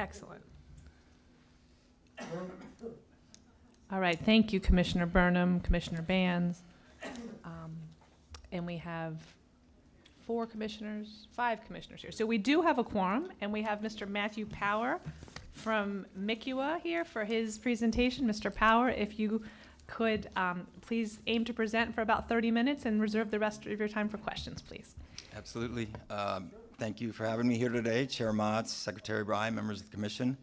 Excellent. All right, thank you, Commissioner Burnham, Commissioner Bands. And we have five commissioners here. So we do have a quorum, and we have Mr. Matthew Power from MICUA here for his presentation. Mr. Power, if you could please aim to present for about 30 minutes and reserve the rest of your time for questions, please. Absolutely. Thank you for having me here today, Chair Motz, Secretary Bry, members of the Commission.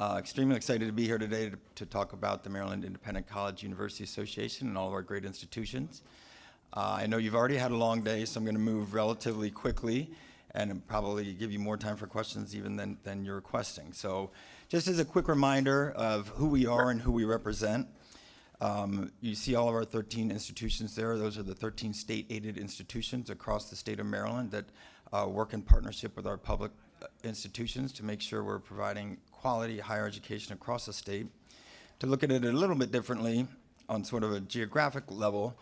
Extremely excited to be here today to talk about the Maryland Independent College University Association and all of our great institutions. I know you've already had a long day, so I'm going to move relatively quickly and probably give you more time for questions even than you're requesting. So just as a quick reminder of who we are and who we represent, you see all of our 13 institutions there. Those are the 13 state-aided institutions across the state of Maryland that work in partnership with our public institutions to make sure we're providing quality higher education across the state. To look at it a little bit differently on sort of a geographic level,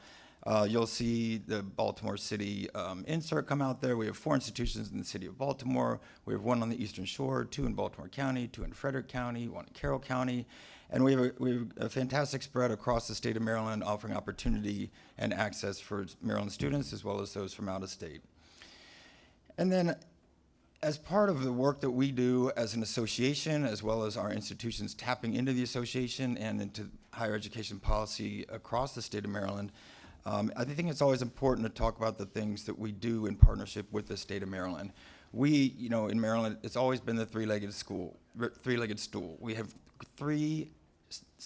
you'll see the Baltimore City insert come out there. We have 4 institutions in the city of Baltimore. We have 1 on the Eastern Shore, 2 in Baltimore County, 2 in Frederick County, 1 in Carroll County. And we have a fantastic spread across the state of Maryland, offering opportunity and access for Maryland students as well as those from out of state. And then as part of the work that we do as an association, as well as our institutions tapping into the association and into higher education policy across the state of Maryland, I think it's always important to talk about the things that we do in partnership with the state of Maryland. We, in Maryland, it's always been the three-legged stool. We have 3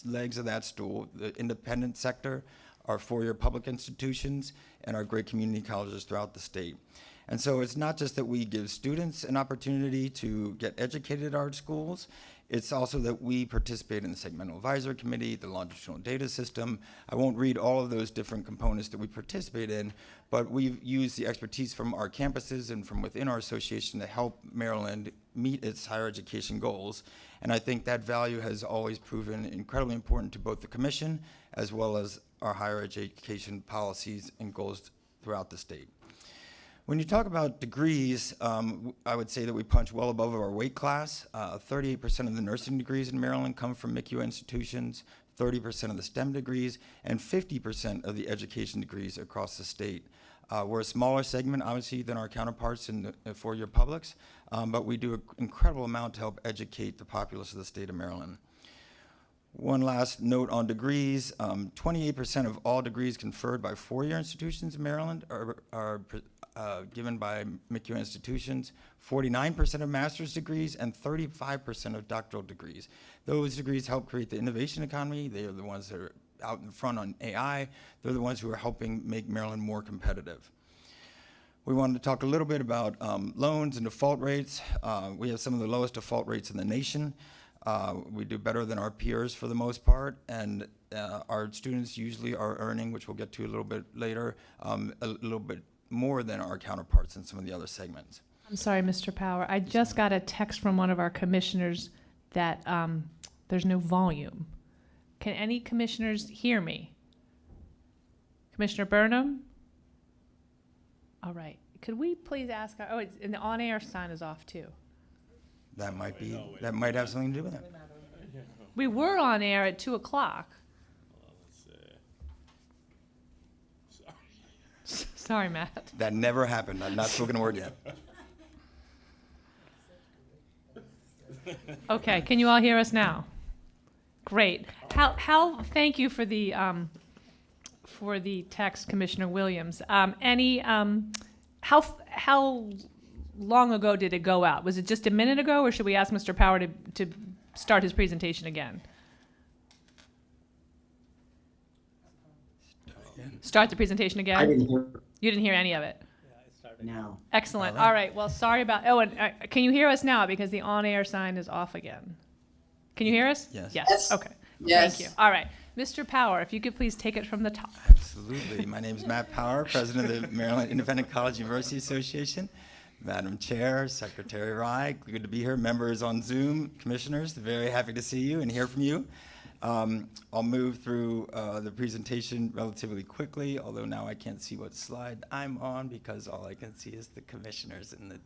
legs of that stool: the independent sector, our 4-year public institutions, and our great community colleges throughout the state. And so it's not just that we give students an opportunity to get educated at our schools, it's also that we participate in the Segmental Advisory Committee, the longitudinal data system. I won't read all of those different components that we participate in, but we've used the expertise from our campuses and from within our association to help Maryland meet its higher education goals. And I think that value has always proven incredibly important to both the Commission as well as our higher education policies and goals throughout the state. When you talk about degrees, I would say that we punch well above our weight class. 38% of the nursing degrees in Maryland come from MICUA institutions, 30% of the STEM degrees, and 50% of the education degrees across the state. We're a smaller segment, obviously, than our counterparts in the 4-year publics, but we do an incredible amount to help educate the populace of the state of Maryland. One last note on degrees, 28% of all degrees conferred by 4-year institutions in Maryland are given by MICUA institutions, 49% of master's degrees, and 35% of doctoral degrees. Those degrees help create the innovation economy. They are the ones that are out in front on AI. They're the ones who are helping make Maryland more competitive. We wanted to talk a little bit about loans and default rates. We have some of the lowest default rates in the nation. We do better than our peers for the most part, and our students usually are earning, which we'll get to a little bit later, a little bit more than our counterparts in some of the other segments. I'm sorry, Mr. Power. I just got a text from one of our commissioners that there's no volume. Can any commissioners hear me? Commissioner Burnham? All right. Could we please ask and the on-air sign is off too. That might have something to do with it. We were on air at 2 o'clock. Sorry, Matt. That never happened. I've not spoken a word yet. Okay, can you all hear us now? Great. Thank you for the text, Commissioner Williams. How long ago did it go out? Was it just a minute ago, or should we ask Mr. Power to start his presentation again? Start the presentation again? I didn't hear. You didn't hear any of it? No. Excellent. All right. Well, sorry about. Oh, and can you hear us now? Because the on-air sign is off again. Can you hear us? Yes. Yes. Okay. Yes. Thank you. All right. Mr. Power, if you could please take it from the top. Absolutely. My name is Matt Power, President of the Maryland Independent College University Association. Madam Chair, Secretary Rye, good to be here. Members on Zoom, commissioners, very happy to see you and hear from you. I'll move through the presentation relatively quickly, although now I can't see what slide I'm on because all I can see is the commissioners and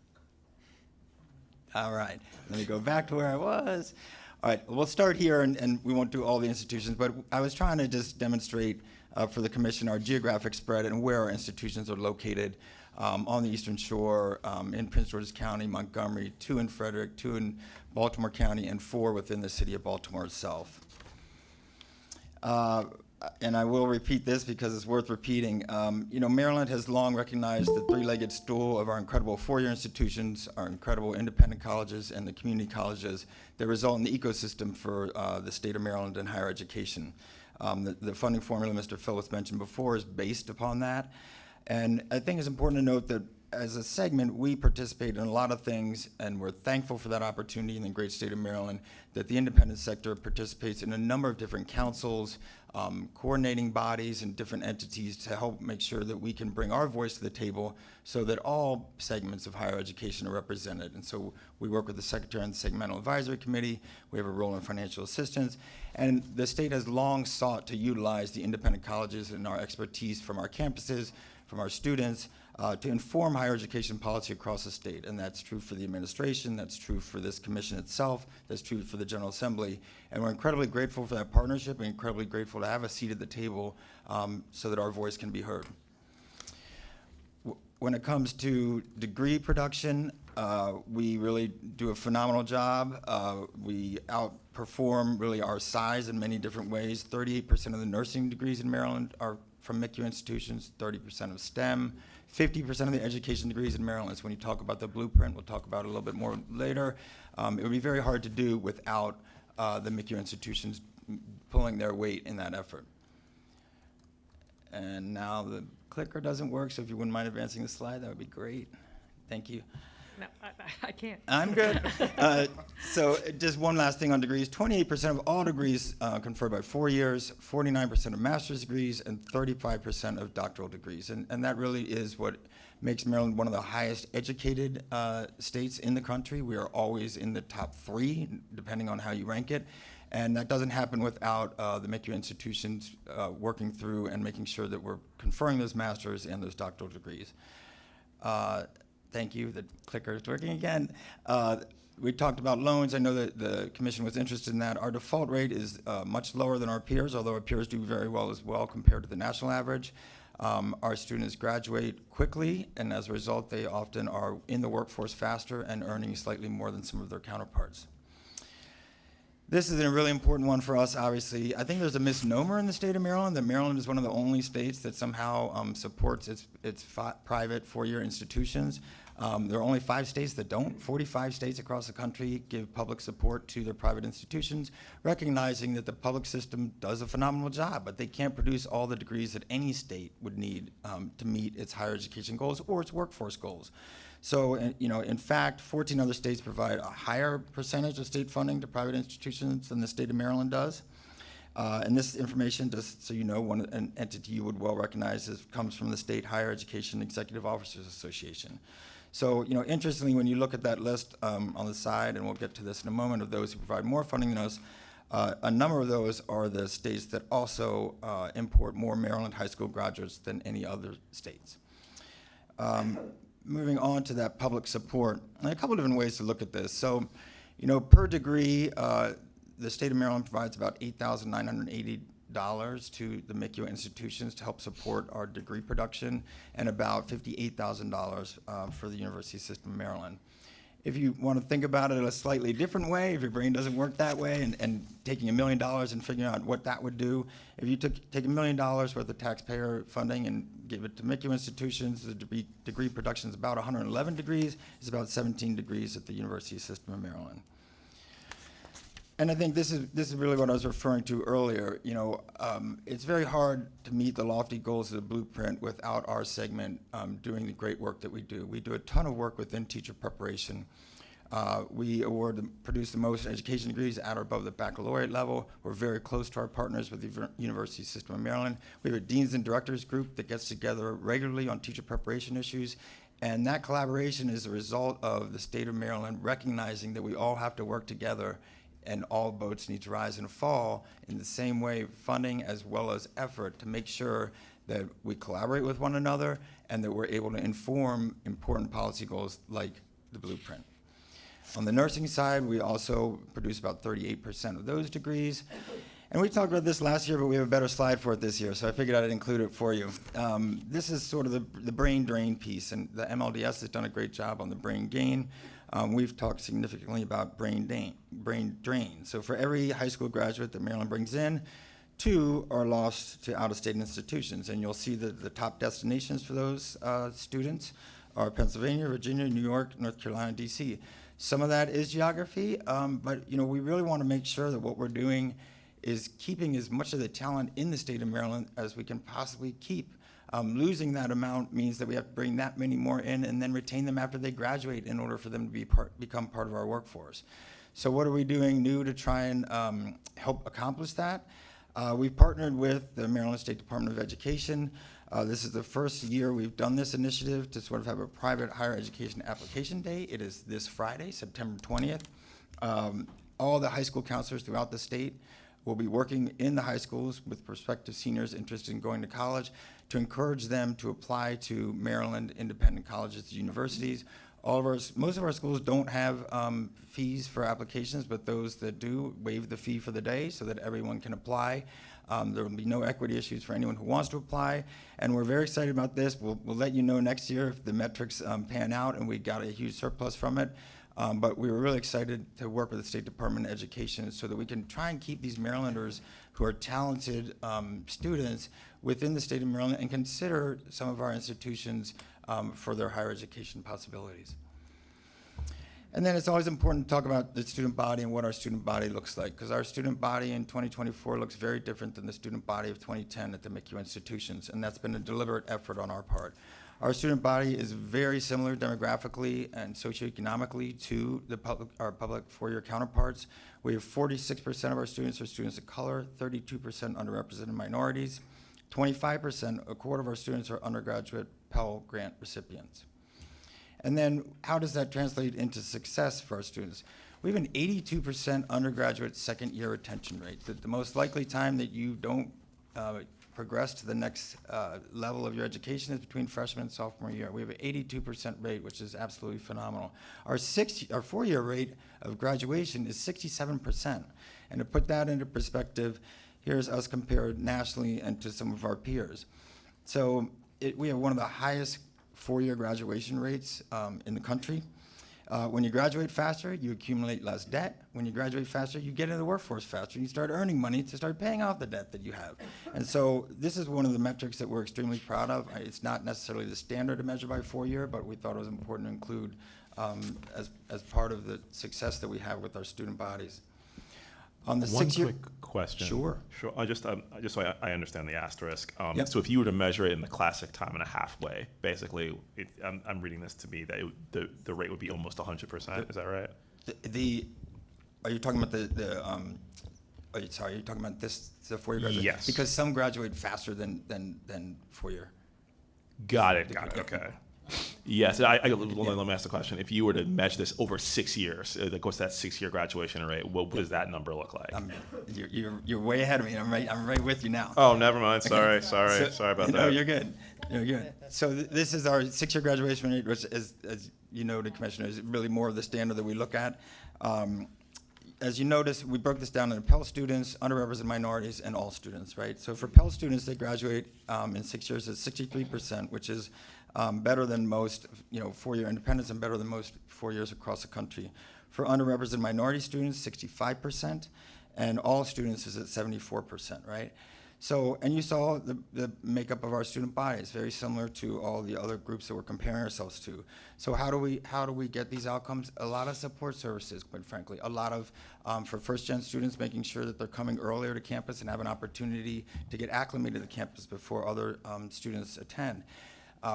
All right, let me go back to where I was. All right, we'll start here, and we won't do all the institutions, but I was trying to just demonstrate for the commission our geographic spread and where our institutions are located on the Eastern Shore, in Prince George's County, Montgomery, 2 in Frederick, 2 in Baltimore County, and 4 within the city of Baltimore itself. And I will repeat this because it's worth repeating. You know, Maryland has long recognized the three-legged stool of our incredible four-year institutions, our incredible independent colleges, and the community colleges that result in the ecosystem for the state of Maryland and higher education. The funding formula Mr. Phillips mentioned before is based upon that. And I think it's important to note that as a segment, we participate in a lot of things, and we're thankful for that opportunity in the great state of Maryland, that the independent sector participates in a number of different councils, coordinating bodies and different entities to help make sure that we can bring our voice to the table so that all segments of higher education are represented. And so we work with the Secretary and the Segmental Advisory Committee. We have a role in financial assistance. And the state has long sought to utilize the independent colleges and our expertise from our campuses, from our students, to inform higher education policy across the state. And that's true for the administration, that's true for this commission itself, that's true for the General Assembly. And we're incredibly grateful for that partnership and incredibly grateful to have a seat at the table so that our voice can be heard. When it comes to degree production, we really do a phenomenal job. We outperform really our size in many different ways. 38% of the nursing degrees in Maryland are from MICU institutions, 30% of STEM, 50% of the education degrees in Maryland. So when you talk about the blueprint, we'll talk about it a little bit more later. It would be very hard to do without the MICU institutions pulling their weight in that effort. And now the clicker doesn't work, so if you wouldn't mind advancing the slide, that would be great. Thank you. No, I can't. I'm good. So just one last thing on degrees. 28% of all degrees conferred by 4 years, 49% of master's degrees, and 35% of doctoral degrees. And that really is what makes Maryland one of the highest educated states in the country. We are always in the top 3, depending on how you rank it. And that doesn't happen without the MICU institutions working through and making sure that we're conferring those master's and those doctoral degrees. Thank you, the clicker is working again. We talked about loans. I know that the commission was interested in that. Our default rate is much lower than our peers, although our peers do very well as well compared to the national average. Our students graduate quickly, and as a result, they often are in the workforce faster and earning slightly more than some of their counterparts. This is a really important one for us, obviously. I think there's a misnomer in the state of Maryland that Maryland is one of the only states that somehow supports its private four-year institutions. There are only 5 states that don't. 45 states across the country give public support to their private institutions, recognizing that the public system does a phenomenal job, but they can't produce all the degrees that any state would need to meet its higher education goals or its workforce goals. So, you know, in fact, 14 other states provide a higher percentage of state funding to private institutions than the state of Maryland does. And this information, just so you know, an entity you would well recognize comes from the State Higher Education Executive Officers Association. So, you know, interestingly, when you look at that list on the side, and we'll get to this in a moment, of those who provide more funding than us, a number of those are the states that also import more Maryland high school graduates than any other states. Moving on to that public support, and a couple different ways to look at this. So, you know, per degree, the state of Maryland provides about $8,980 to the MICU institutions to help support our degree production, and about $58,000 for the University System of Maryland. If you want to think about it in a slightly different way, if your brain doesn't work that way, and taking $1 million and figuring out what that would do, if you take $1 million worth of taxpayer funding and give it to MICU institutions, the degree production is about 111 degrees. It's about 17 degrees at the University System of Maryland. And I think this is really what I was referring to earlier. You know, it's very hard to meet the lofty goals of the blueprint without our segment doing the great work that we do. We do a ton of work within teacher preparation. We produce the most education degrees at or above the baccalaureate level. We're very close to our partners with the University System of Maryland. We have a Deans and Directors group that gets together regularly on teacher preparation issues. And that collaboration is a result of the state of Maryland recognizing that we all have to work together and all boats need to rise and fall in the same way, funding as well as effort, to make sure that we collaborate with one another and that we're able to inform important policy goals like the blueprint. On the nursing side, we also produce about 38% of those degrees. And we talked about this last year, but we have a better slide for it this year, so I figured I'd include it for you. This is sort of the brain drain piece, and the MLDS has done a great job on the brain gain. We've talked significantly about brain drain. So for every high school graduate that Maryland brings in, 2 are lost to out-of-state institutions. And you'll see that the top destinations for those students are Pennsylvania, Virginia, New York, North Carolina, DC. Some of that is geography, but we really want to make sure that what we're doing is keeping as much of the talent in the state of Maryland as we can possibly keep. Losing that amount means that we have to bring that many more in and then retain them after they graduate in order for them to become part of our workforce. So what are we doing new to try and help accomplish that? We've partnered with the Maryland State Department of Education. This is the first year we've done this initiative to sort of have a private higher education application day. It is this Friday, September 20th. All the high school counselors throughout the state will be working in the high schools with prospective seniors interested in going to college to encourage them to apply to Maryland independent colleges and universities. Most of our schools don't have fees for applications, but those that do waive the fee for the day so that everyone can apply. There will be no equity issues for anyone who wants to apply, and we're very excited about this. We'll let you know next year if the metrics pan out and we got a huge surplus from it. But we were really excited to work with the State Department of Education so that we can try and keep these Marylanders who are talented students within the state of Maryland and consider some of our institutions for their higher education possibilities. And then it's always important to talk about the student body and what our student body looks like, because our student body in 2024 looks very different than the student body of 2010 at the MICU institutions, and that's been a deliberate effort on our part. Our student body is very similar demographically and socioeconomically to our public four-year counterparts. We have 46% of our students are students of color, 32% underrepresented minorities, 25%, a quarter of our students are undergraduate Pell Grant recipients. And then how does that translate into success for our students? We have an 82% undergraduate second-year retention rate. The most likely time that you don't progress to the next level of your education is between freshman and sophomore year. We have an 82% rate, which is absolutely phenomenal. Our four-year rate of graduation is 67%. And to put that into perspective, here's us compared nationally and to some of our peers. So we have one of the highest four-year graduation rates in the country. When you graduate faster, you accumulate less debt. When you graduate faster, you get into the workforce faster, and you start earning money to start paying off the debt that you have. And so this is one of the metrics that we're extremely proud of. It's not necessarily the standard to measure by four-year, but we thought it was important to include as part of the success that we have with our student bodies. On the One quick question. Sure. Just so I understand the asterisk. Yep. So if you were to measure it in the classic time and a half way, basically, I'm reading this to me that the rate would be almost 100%. Is that right? Are you talking about the are you talking about the four-year graduate? Yes. Because some graduate faster than four-year. Got it. Okay. Yes. Let me ask the question. If you were to measure this over 6 years, what's that 6-year graduation rate? What does that number look like? You're way ahead of me. I'm right with you now. Oh, never mind. Sorry about that. No, you're good. You're good. So this is our 6-year graduation rate, which is, as you noted, Commissioner, is really more of the standard that we look at. As you notice, we broke this down into Pell students, underrepresented minorities, and all students, right? So for Pell students, they graduate in 6 years at 63%, which is better than most, four-year independents and better than most 4 years across the country. For underrepresented minority students, 65%, and all students is at 74%, right? So, and you saw the makeup of our student body is very similar to all the other groups that we're comparing ourselves to. So how do we get these outcomes? A lot of support services, quite frankly. A lot of, for first-gen students, making sure that they're coming earlier to campus and have an opportunity to get acclimated to the campus before other students attend.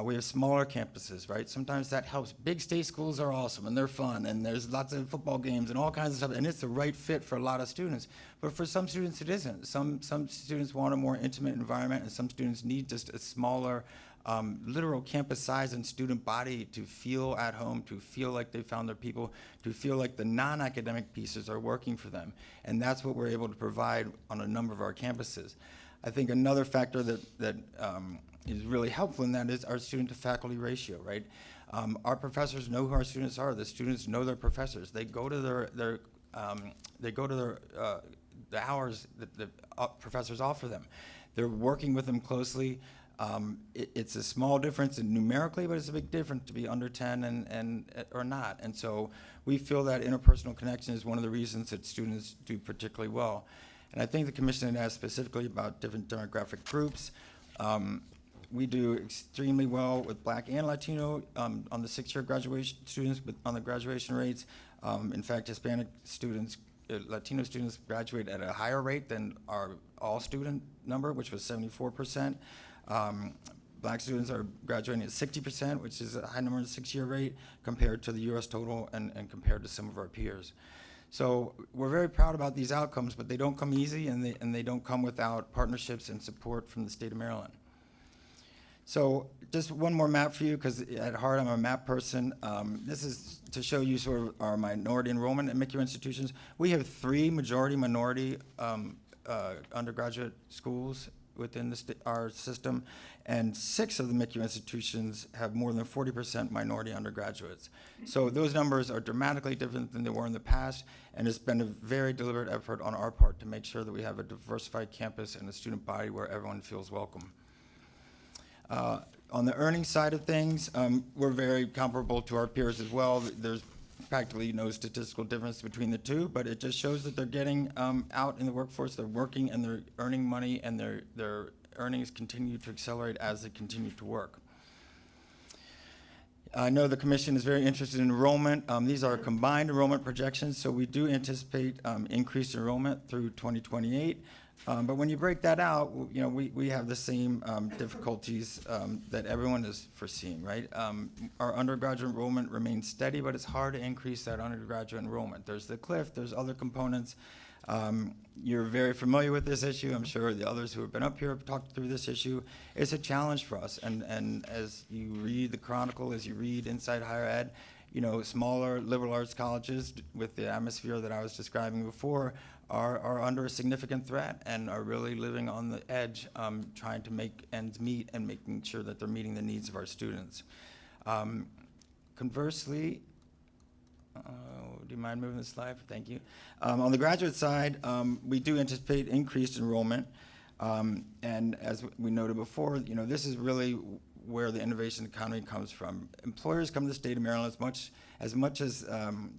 We have smaller campuses, right? Sometimes that helps. Big state schools are awesome, and they're fun, and there's lots of football games and all kinds of stuff, and it's the right fit for a lot of students. But for some students, it isn't. Some students want a more intimate environment, and some students need just a smaller, literal campus size and student body to feel at home, to feel like they found their people, to feel like the non-academic pieces are working for them. And that's what we're able to provide on a number of our campuses. I think another factor that is really helpful in that is our student to faculty ratio, right? Our professors know who our students are. The students know their professors. They go to the hours that the professors offer them. They're working with them closely. It's a small difference numerically, but it's a big difference to be under 10 and or not. And so we feel that interpersonal connection is one of the reasons that students do particularly well. And I think the commission had asked specifically about different demographic groups. We do extremely well with Black and Latino on the 6-year graduation students, but on the graduation rates. In fact, Hispanic students, Latino students graduate at a higher rate than our all student number, which was 74%. Black students are graduating at 60%, which is a high number in the 6-year rate compared to the US total and compared to some of our peers. So we're very proud about these outcomes, but they don't come easy and they don't come without partnerships and support from the state of Maryland. So just one more map for you, because at heart I'm a map person. This is to show you sort of our minority enrollment at MICU institutions. We have 3 majority-minority undergraduate schools within our system, and 6 of the MICU institutions have more than 40% minority undergraduates. So those numbers are dramatically different than they were in the past, and it's been a very deliberate effort on our part to make sure that we have a diversified campus and a student body where everyone feels welcome. On the earnings side of things, we're very comparable to our peers as well. There's practically no statistical difference between the two, but it just shows that they're getting out in the workforce, they're working and they're earning money, and their earnings continue to accelerate as they continue to work. I know the commission is very interested in enrollment. These are combined enrollment projections, so we do anticipate increased enrollment through 2028. But when you break that out, you know, we have the same difficulties that everyone is foreseeing, right? Our undergraduate enrollment remains steady, but it's hard to increase that undergraduate enrollment. There's the cliff, there's other components. You're very familiar with this issue. I'm sure the others who have been up here have talked through this issue. It's a challenge for us, and as you read the Chronicle, as you read Inside Higher Ed, you know, smaller liberal arts colleges with the atmosphere that I was describing before are under a significant threat and are really living on the edge, trying to make ends meet and making sure that they're meeting the needs of our students. Conversely, do you mind moving the slide? Thank you. On the graduate side, we do anticipate increased enrollment. And as we noted before, you know, this is really where the innovation economy comes from. Employers come to the state of Maryland as much as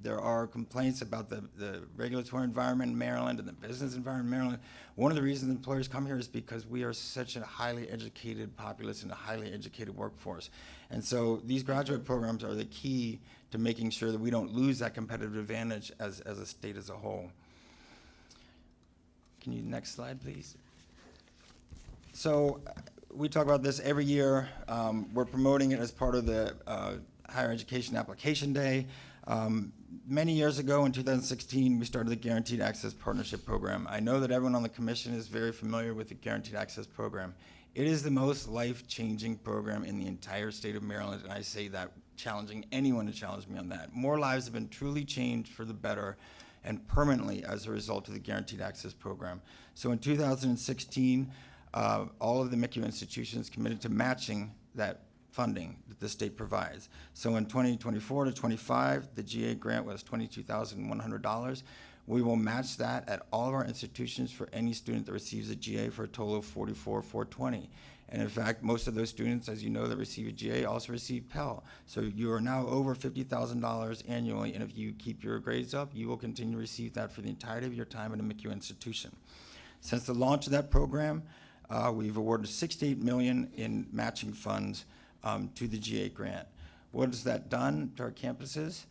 there are complaints about the regulatory environment in Maryland and the business environment in Maryland. One of the reasons employers come here is because we are such a highly educated populace and a highly educated workforce. And so these graduate programs are the key to making sure that we don't lose that competitive advantage as a state as a whole. Can you, next slide, please? So we talk about this every year. We're promoting it as part of the Higher Education Application Day. Many years ago, in 2016, we started the Guaranteed Access Partnership Program. I know that everyone on the commission is very familiar with the Guaranteed Access Program. It is the most life-changing program in the entire state of Maryland, and I say that challenging anyone to challenge me on that. More lives have been truly changed for the better and permanently as a result of the Guaranteed Access Program. So in 2016, all of the MICU institutions committed to matching that funding that the state provides. So in 2024 to 25, the GA grant was $22,100. We will match that at all of our institutions for any student that receives a GA for a total of $44,420. And in fact, most of those students, as you know, that receive a GA also receive Pell. So you are now over $50,000 annually, and if you keep your grades up, you will continue to receive that for the entirety of your time at a MICU institution. Since the launch of that program, we've awarded $68 million in matching funds to the GA grant. What has that done to our campuses?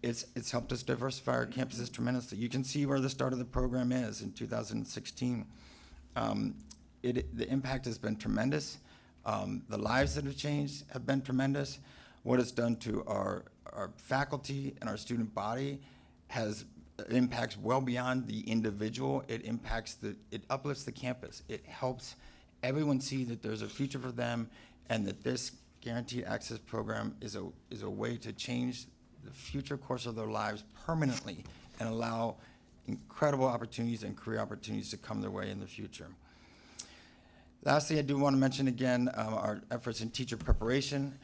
It's helped us diversify our campuses tremendously. You can see where the start of the program is in 2016. The impact has been tremendous. The lives that have changed have been tremendous. What it's done to our faculty and our student body has impacts well beyond the individual. It uplifts the campus. It helps everyone see that there's a future for them, and that this Guaranteed Access Program is a way to change the future course of their lives permanently and allow incredible opportunities and career opportunities to come their way in the future. Lastly, I do want to mention again our efforts in teacher preparation.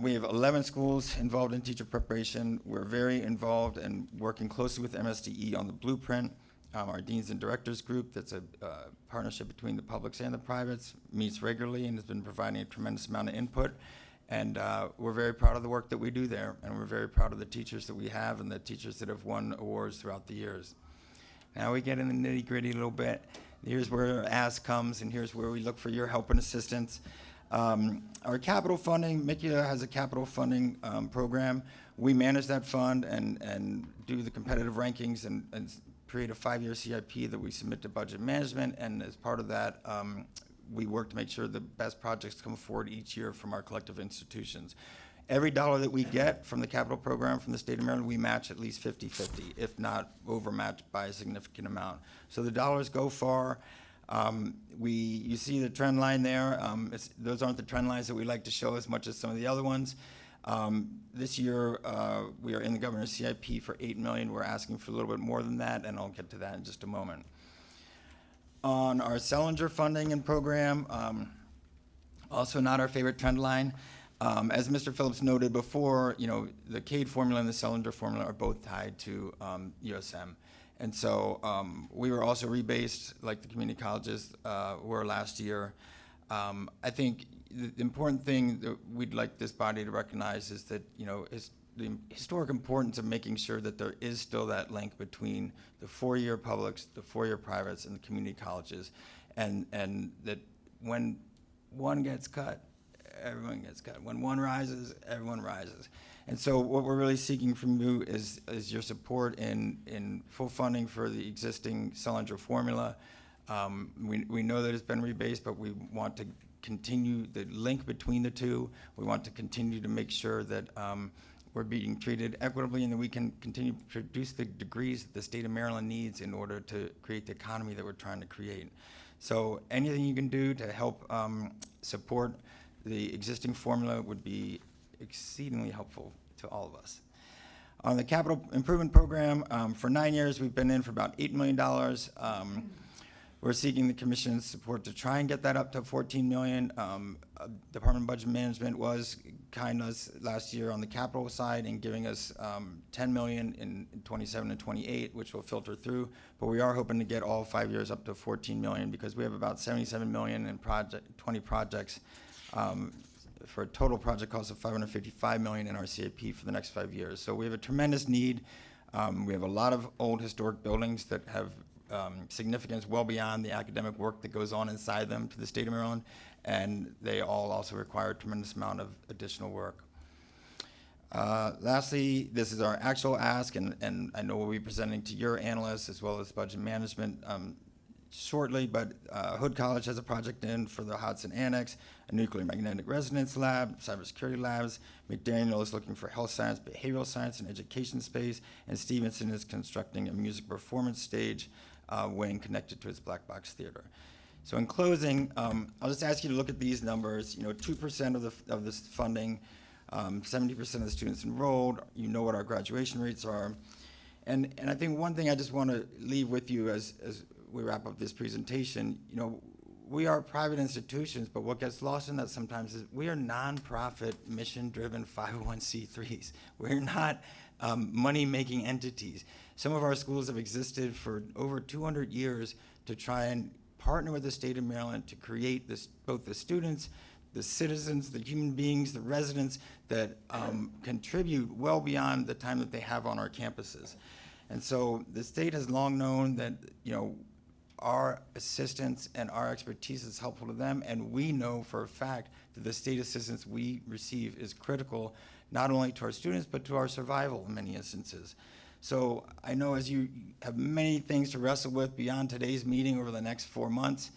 We have 11 schools involved in teacher preparation. We're very involved and working closely with MSDE on the blueprint. Our Deans and Directors group, that's a partnership between the publics and the privates, meets regularly and has been providing a tremendous amount of input. And we're very proud of the work that we do there, and we're very proud of the teachers that we have and the teachers that have won awards throughout the years. Now we get in the nitty-gritty a little bit. Here's where our ask comes, and here's where we look for your help and assistance. Our capital funding, MICULA has a capital funding program. We manage that fund and do the competitive rankings and create a 5-year CIP that we submit to budget management, and as part of that, we work to make sure the best projects come forward each year from our collective institutions. Every dollar that we get from the capital program from the state of Maryland, we match at least 50-50, if not overmatched by a significant amount. So the dollars go far. You see the trend line there. Those aren't the trend lines that we like to show as much as some of the other ones. This year, we are in the governor's CIP for $8 million. We're asking for a little bit more than that, and I'll get to that in just a moment. On our Sellinger funding and program, also not our favorite trend line. As Mr. Phillips noted before, the CADE formula and the Sellinger formula are both tied to USM. And so we were also rebased like the community colleges were last year. I think the important thing that we'd like this body to recognize is that, is the historic importance of making sure that there is still that link between the 4-year publics, the 4-year privates, and the community colleges, and that when one gets cut, everyone gets cut. When one rises, everyone rises. And so what we're really seeking from you is your support in full funding for the existing Sellinger formula. We know that it's been rebased, but we want to continue the link between the two. We want to continue to make sure that we're being treated equitably and that we can continue to produce the degrees that the state of Maryland needs in order to create the economy that we're trying to create. So anything you can do to help support the existing formula would be exceedingly helpful to all of us. On the capital improvement program, for 9 years, we've been in for about $8 million. We're seeking the commission's support to try and get that up to $14 million. Department of Budget Management was kind to us last year on the capital side and giving us $10 million in 27 and 28, which will filter through. But we are hoping to get all 5 years up to $14 million because we have about $77 million in 20 projects for a total project cost of $555 million in our CIP for the next 5 years. So we have a tremendous need. We have a lot of old historic buildings that have significance well beyond the academic work that goes on inside them to the state of Maryland, and they all also require a tremendous amount of additional work. Lastly, this is our actual ask, and I know we'll be presenting to your analysts as well as budget management shortly, but Hood College has a project in for the Hodson Annex, a nuclear magnetic resonance lab, cybersecurity labs. McDaniel is looking for health science, behavioral science, and education space, and Stevenson is constructing a music performance stage wing connected to its black box theater. So in closing, I'll just ask you to look at these numbers. 2% of this funding, 70% of the students enrolled. You know what our graduation rates are. And I think one thing I just want to leave with you as we wrap up this presentation, we are private institutions, but what gets lost in that sometimes is we are nonprofit, mission-driven 501c3s. We're not money-making entities. Some of our schools have existed for over 200 years to try and partner with the state of Maryland to create this, both the students, the citizens, the human beings, the residents that contribute well beyond the time that they have on our campuses. And so the state has long known that, our assistance and our expertise is helpful to them, and we know for a fact that the state assistance we receive is critical, not only to our students, but to our survival in many instances. So I know as you have many things to wrestle with beyond today's meeting over the next 4 months,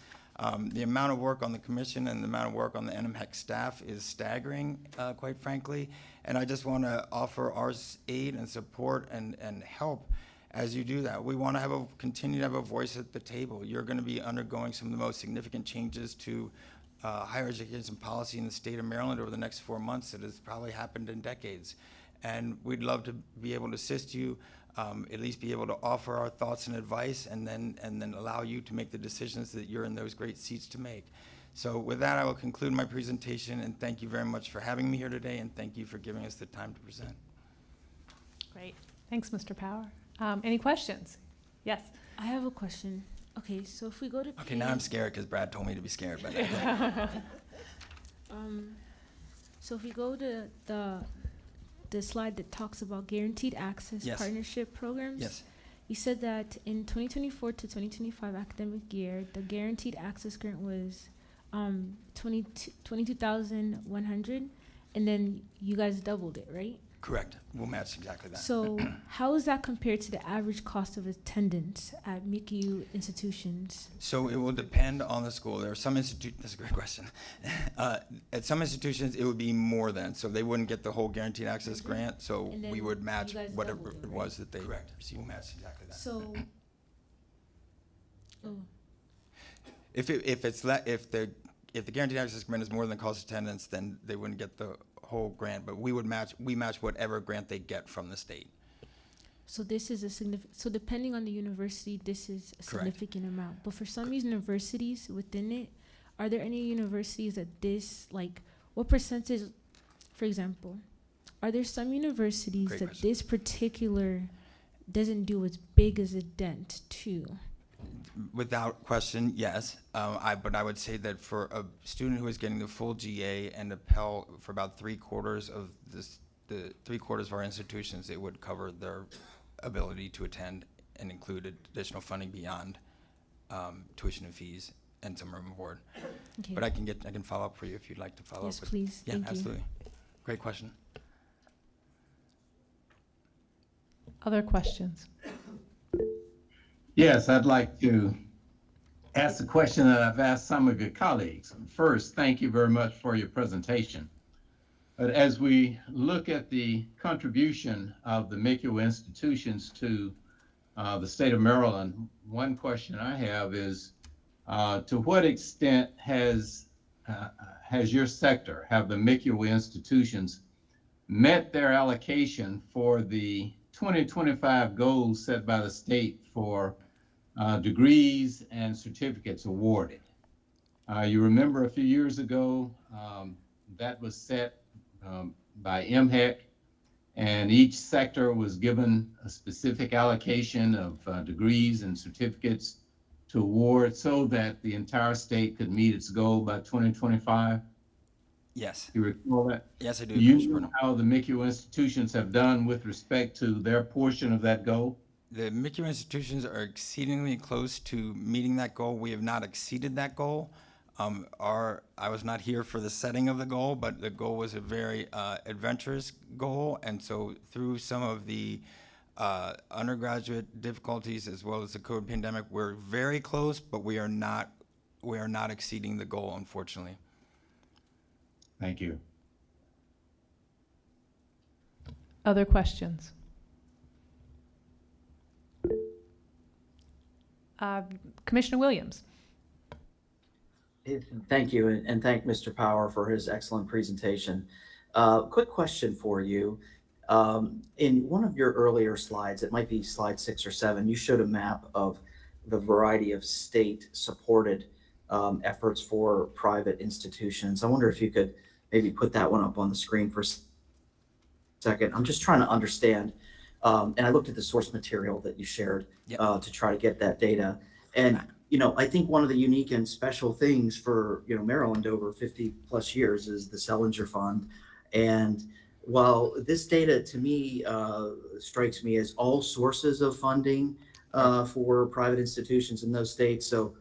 the amount of work on the commission and the amount of work on the NMHEC staff is staggering, quite frankly, and I just want to offer our aid and support and help as you do that. We want to continue to have a voice at the table. You're going to be undergoing some of the most significant changes to higher education policy in the state of Maryland over the next 4 months that has probably happened in decades. And we'd love to be able to assist you, at least be able to offer our thoughts and advice, and then allow you to make the decisions that you're in those great seats to make. So with that, I will conclude my presentation, and thank you very much for having me here today, and thank you for giving us the time to present. Great. Thanks, Mr. Power. Any questions? Yes. I have a question. Okay, so if we go to Okay, now I'm scared because Brad told me to be scared, but so if we go to the slide that talks about guaranteed access Yes. partnership programs, yes, you said that in 2024 to 2025 academic year, the guaranteed access grant was 22,100, and then you guys doubled it, right? correct. We'll match exactly that. So how is that compared to the average cost of attendance at MICU institutions? So it will depend on the school. There are some that's a great question. At some institutions, it would be more than, so they wouldn't get the whole guaranteed access grant, so And then we would match you guys whatever doubled it, it right? was that they received. We'll match exactly that. So, oh, If the guaranteed access grant is more than cost of attendance, then they wouldn't get the whole grant, but we match whatever grant they get from the state. so this is a so depending on the university, this is a Correct. significant amount. But for some universities within it, are there any universities that what percentage, for example, are there some universities Great that question. this particular doesn't do as big as a dent to? Without question, yes. But I would say that for a student who is getting the full GA and a Pell for about three-quarters of our institutions, it would cover their ability to attend and include additional funding beyond tuition and fees and some room and board. Okay. But I can follow up for you if you'd like to follow Yes, up. with- please. Yeah, Thank you. absolutely. Great question. Other questions? Yes, I'd like to ask the question that I've asked some of your colleagues. First, thank you very much for your presentation. But as we look at the contribution of the MICU institutions to the state of Maryland, one question I have is, to what extent has your sector, have the MICU institutions met their allocation for the 2025 goals set by the state for degrees and certificates awarded? You remember a few years ago, that was set by MHEC, and each sector was given a specific allocation of degrees and certificates to award so that the entire state could meet its goal by 2025. Yes. You recall that? Yes, I do. Do you Commissioner know Burnham. how the MICU institutions have done with respect to their portion of that goal? The MICU institutions are exceedingly close to meeting that goal. We have not exceeded that goal. I was not here for the setting of the goal, but the goal was a very adventurous goal. And so through some of the undergraduate difficulties as well as the COVID pandemic, we're very close, but we are not exceeding the goal, unfortunately. Thank you. Other questions? Commissioner Williams? Thank you, and thank Mr. Power for his excellent presentation. Quick question for you. In one of your earlier slides, it might be slide 6 or 7, you showed a map of the variety of state-supported efforts for private institutions. I wonder if you could maybe put that one up on the screen for a second. I'm just trying to understand, and I looked at the source material that you shared to try to get that data. And I think one of the unique and special things for Maryland over 50 plus years is the Selinger Fund. And while this data to me strikes me as all sources of funding for private institutions in those states, so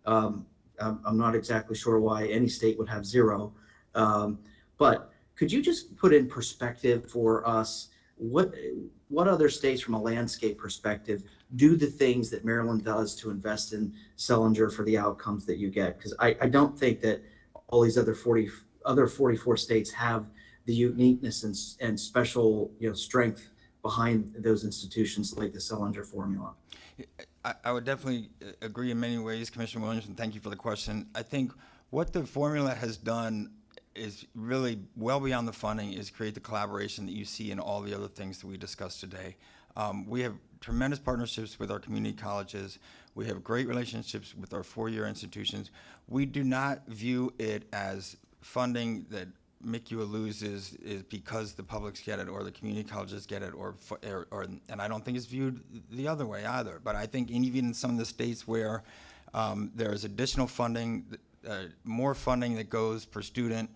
I'm not exactly sure why any state would have zero. But could you just put in perspective for us what other states from a landscape perspective do the things that Maryland does to invest in Selinger for the outcomes that you get? Because I don't think that all these other 44 states have the uniqueness and special strength behind those institutions like the Selinger formula. I would definitely agree in many ways, Commissioner Williams, and thank you for the question. I think what the formula has done is really well beyond the funding is create the collaboration that you see in all the other things that we discussed today. We have tremendous partnerships with our community colleges. We have great relationships with our four-year institutions. We do not view it as funding that MICUA loses is because the publics get it or the community colleges get it, and I don't think it's viewed the other way either. But I think even in some of the states where there is additional funding, more funding that goes per student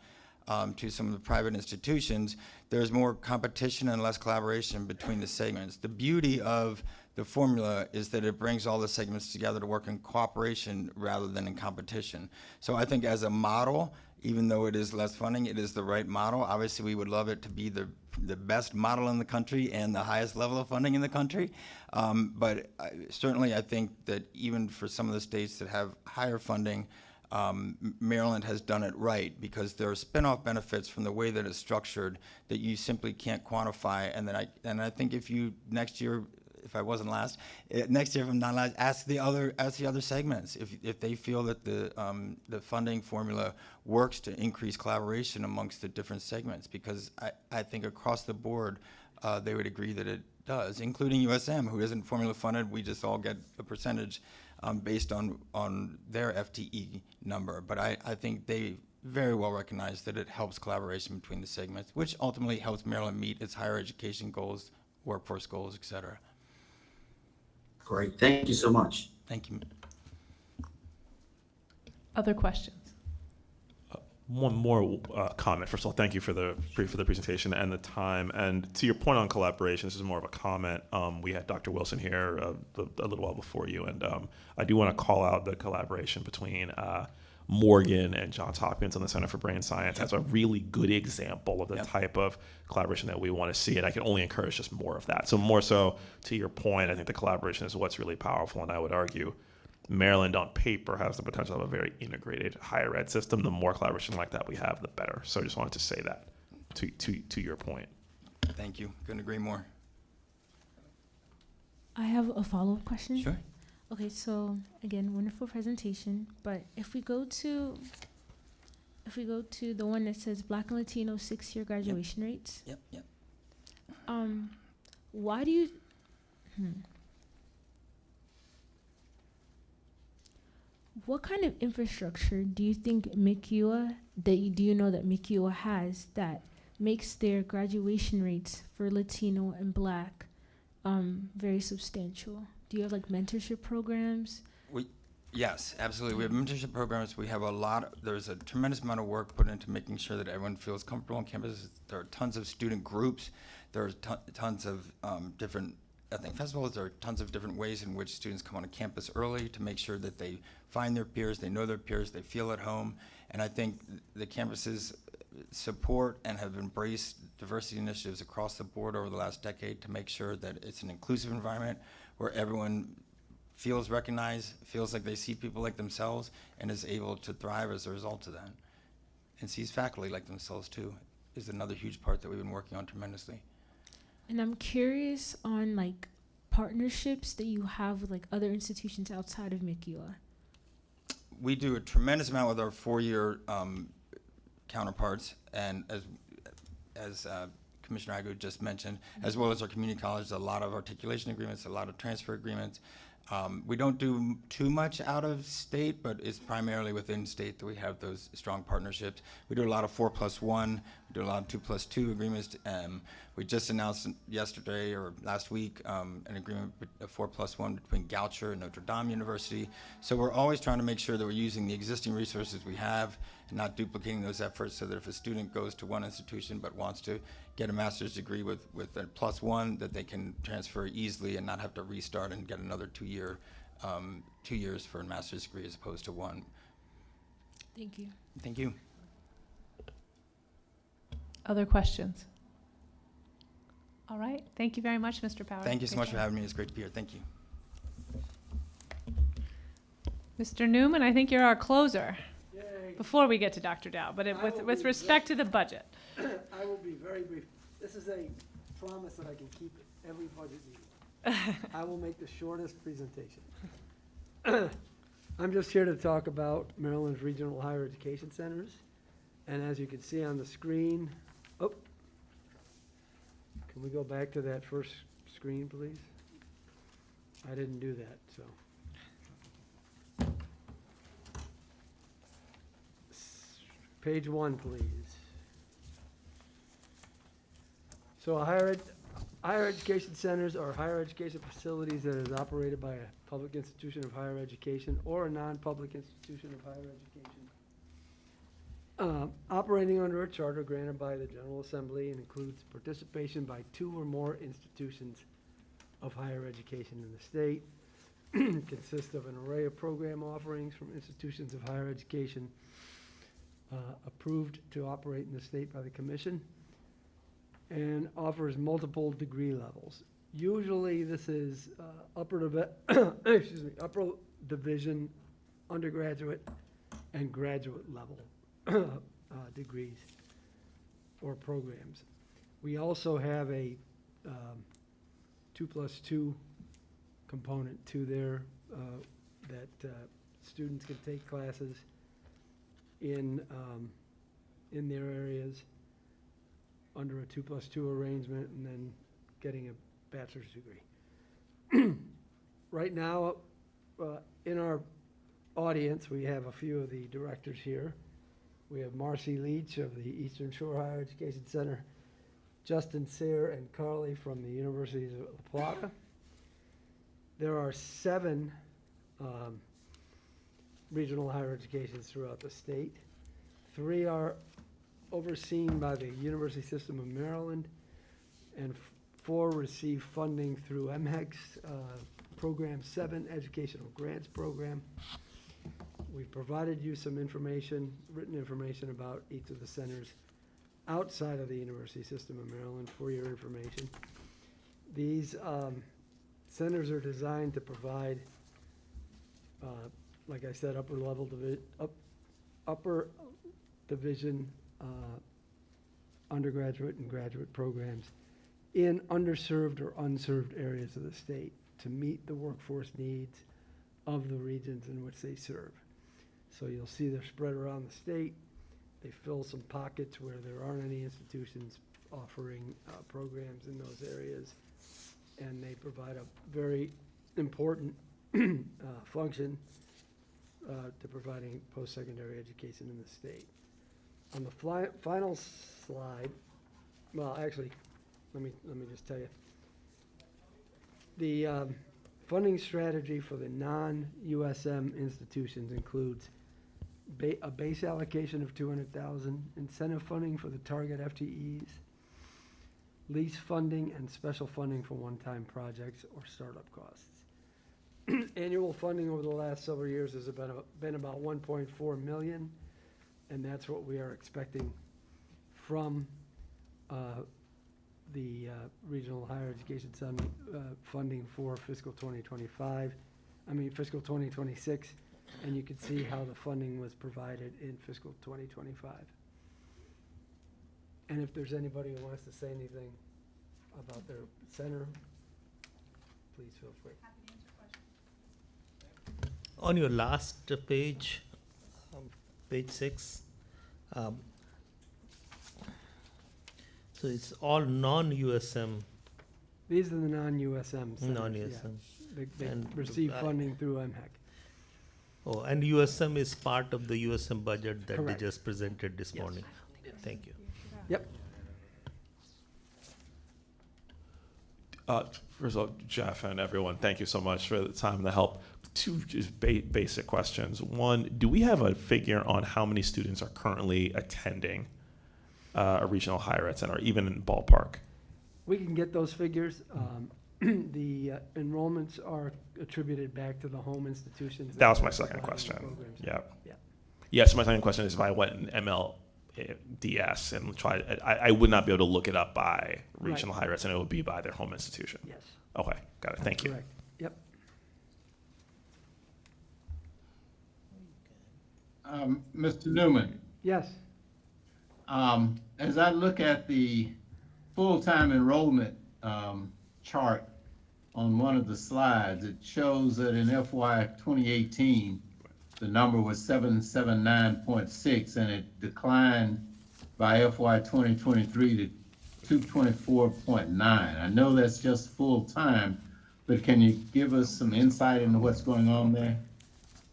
to some of the private institutions, there's more competition and less collaboration between the segments. The beauty of the formula is that it brings all the segments together to work in cooperation rather than in competition. So I think as a model, even though it is less funding, it is the right model. Obviously, we would love it to be the best model in the country and the highest level of funding in the country. But certainly, I think that even for some of the states that have higher funding, Maryland has done it right because there are spin-off benefits from the way that it's structured that you simply can't quantify. And I think if you next year, if I wasn't last, next year if I'm not last, ask the other segments if they feel that the funding formula works to increase collaboration amongst the different segments, because I think across the board they would agree that it does, including USM, who isn't formula funded. We just all get a percentage based on their FTE number. But I think they very well recognize that it helps collaboration between the segments, which ultimately helps Maryland meet its higher education goals, workforce goals, et cetera. Great. Thank you so much. Thank you. Other questions? One more comment. First of all, thank you for the presentation and the time. And to your point on collaboration, this is more of a comment. We had Dr. Wilson here a little while before you, and I do want to call out the collaboration between Morgan and Johns Hopkins on the Center for Brain Science as a really good example of the type of collaboration that we want to see, and I can only encourage just more of that. So more so, to your point, I think the collaboration is what's really powerful, and I would argue Maryland on paper has the potential of a very integrated higher ed system. The more collaboration like that we have, the better. So I just wanted to say that to your point. Thank you. Couldn't agree more. I have a follow-up question. Sure. Okay, so again, wonderful presentation. But if we go to the one that says Black and Latino 6-year graduation rates, Yep. why do you? What kind of infrastructure do you think MICUA do you know that MICUA has that makes their graduation rates for Latino and Black very substantial? Do you have like mentorship programs? Yes, absolutely. We have mentorship programs. We have there's a tremendous amount of work put into making sure that everyone feels comfortable on campus. There are tons of student groups. There are tons of different ethnic festivals. There are tons of different ways in which students come onto campus early to make sure that they find their peers, they know their peers, they feel at home. And I think the campuses support and have embraced diversity initiatives across the board over the last decade to make sure that it's an inclusive environment where everyone feels recognized, feels like they see people like themselves, and is able to thrive as a result of that. And sees faculty like themselves too, is another huge part that we've been working on tremendously. And I'm curious on like partnerships that you have with like other institutions outside of MICUA. We do a tremendous amount with our four-year counterparts, and as Commissioner Agu just mentioned, as well as our community colleges, a lot of articulation agreements, a lot of transfer agreements. We don't do too much out of state, but it's primarily within state that we have those strong partnerships. We do a lot of 4+1, we do a lot of 2+2 agreements. We just announced yesterday or last week an agreement, a 4+1 between Goucher and Notre Dame University. So we're always trying to make sure that we're using the existing resources we have and not duplicating those efforts, so that if a student goes to one institution but wants to get a master's degree with a +1, that they can transfer easily and not have to restart and get another 2 years for a master's degree as opposed to one. Thank you. Thank you. Other questions? All right. Thank you very much, Mr. Power. Thank you so Great much for job. having me. It's great to be here. Thank you. Mr. Newman, I think you're our closer Yay. before we get to Dr. Dow, but I will with be respect to the budget. I will be very brief. This is a promise that I can keep at every budget meeting. I will make the shortest presentation. I'm just here to talk about Maryland's regional higher education centers. And as you can see on the screen, can we go back to that first screen, please? I didn't do that, so. page 1, please. So higher education centers are higher education facilities that is operated by a public institution of higher education or a non-public institution of higher education. Operating under a charter granted by the General Assembly and includes participation by 2 or more institutions of higher education in the state. Consists of an array of program offerings from institutions of higher education approved to operate in the state by the commission, and offers multiple degree levels. Usually this is upper division, undergraduate, and graduate level degrees or programs. We also have a 2+2 component to there that students can take classes in their areas under a 2+2 arrangement and then getting a bachelor's degree. Right now, in our audience, we have a few of the directors here. We have Marcy Leach of the Eastern Shore Higher Education Center, Justin Sayre and Carly from the Universities of La Plata. There are 7 regional higher educations throughout the state. 3 are overseen by the University System of Maryland, and 4 receive funding through MHEC's Program 7 Educational Grants Program. We've provided you some information, written information about each of the centers outside of the University System of Maryland for your information. These centers are designed to provide, like I said, upper division undergraduate and graduate programs in underserved or unserved areas of the state to meet the workforce needs of the regions in which they serve. So you'll see they're spread around the state. They fill some pockets where there aren't any institutions offering programs in those areas, and they provide a very important function to providing post-secondary education in the state. On the final slide, well, actually, let me just tell you. The funding strategy for the non-USM institutions includes a base allocation of $200,000, incentive funding for the target FTEs, lease funding, and special funding for one-time projects or startup costs. Annual funding over the last several years has been about $1.4 million, and that's what we are expecting from the Regional Higher Education Summit funding for fiscal 2026, and you can see how the funding was provided in fiscal 2025. And if there's anybody who wants to say anything about their center, please feel free. On your last page, page 6, so it's all non-USM. These are the non-USM centers. Non-USM. Yeah. They And receive I- funding through MHEC. Oh, and USM is part of the USM budget that Correct. they just presented this Yes. morning. Thank you. Yep. First of all, Jeff and everyone, thank you so much for the time and the help. 2 just basic questions. 1, do we have a figure on how many students are currently attending a regional higher ed center, even in ballpark? We can get those figures. The enrollments are attributed back to the home institutions. That was my are second providing the question. programs. Yeah. Yeah. Yes, my second question is if I went in MLDS and tried, I would not be able to look it up by regional higher ed center. It would be by their home institution. Yes. Okay, got it. Thank you. Correct. Yep. Mr. Newman, Yes. as I look at the full-time enrollment chart on one of the slides, it shows that in FY 2018, the number was 779.6, and it declined by FY 2023 to 224.9. I know that's just full-time, but can you give us some insight into what's going on there?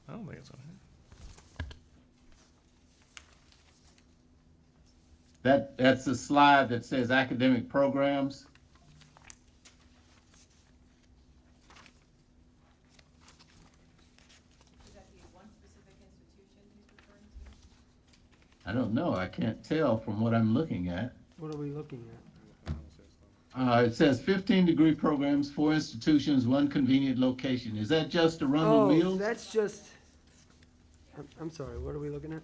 I don't think it's on here. That's the slide that says academic programs. I don't know. I can't tell from what I'm looking at. What are we looking at? It says 15-degree programs, 4 institutions, 1 convenient location. Is that just Arundel Oh, Mills? that's just, I'm sorry, what are we looking at?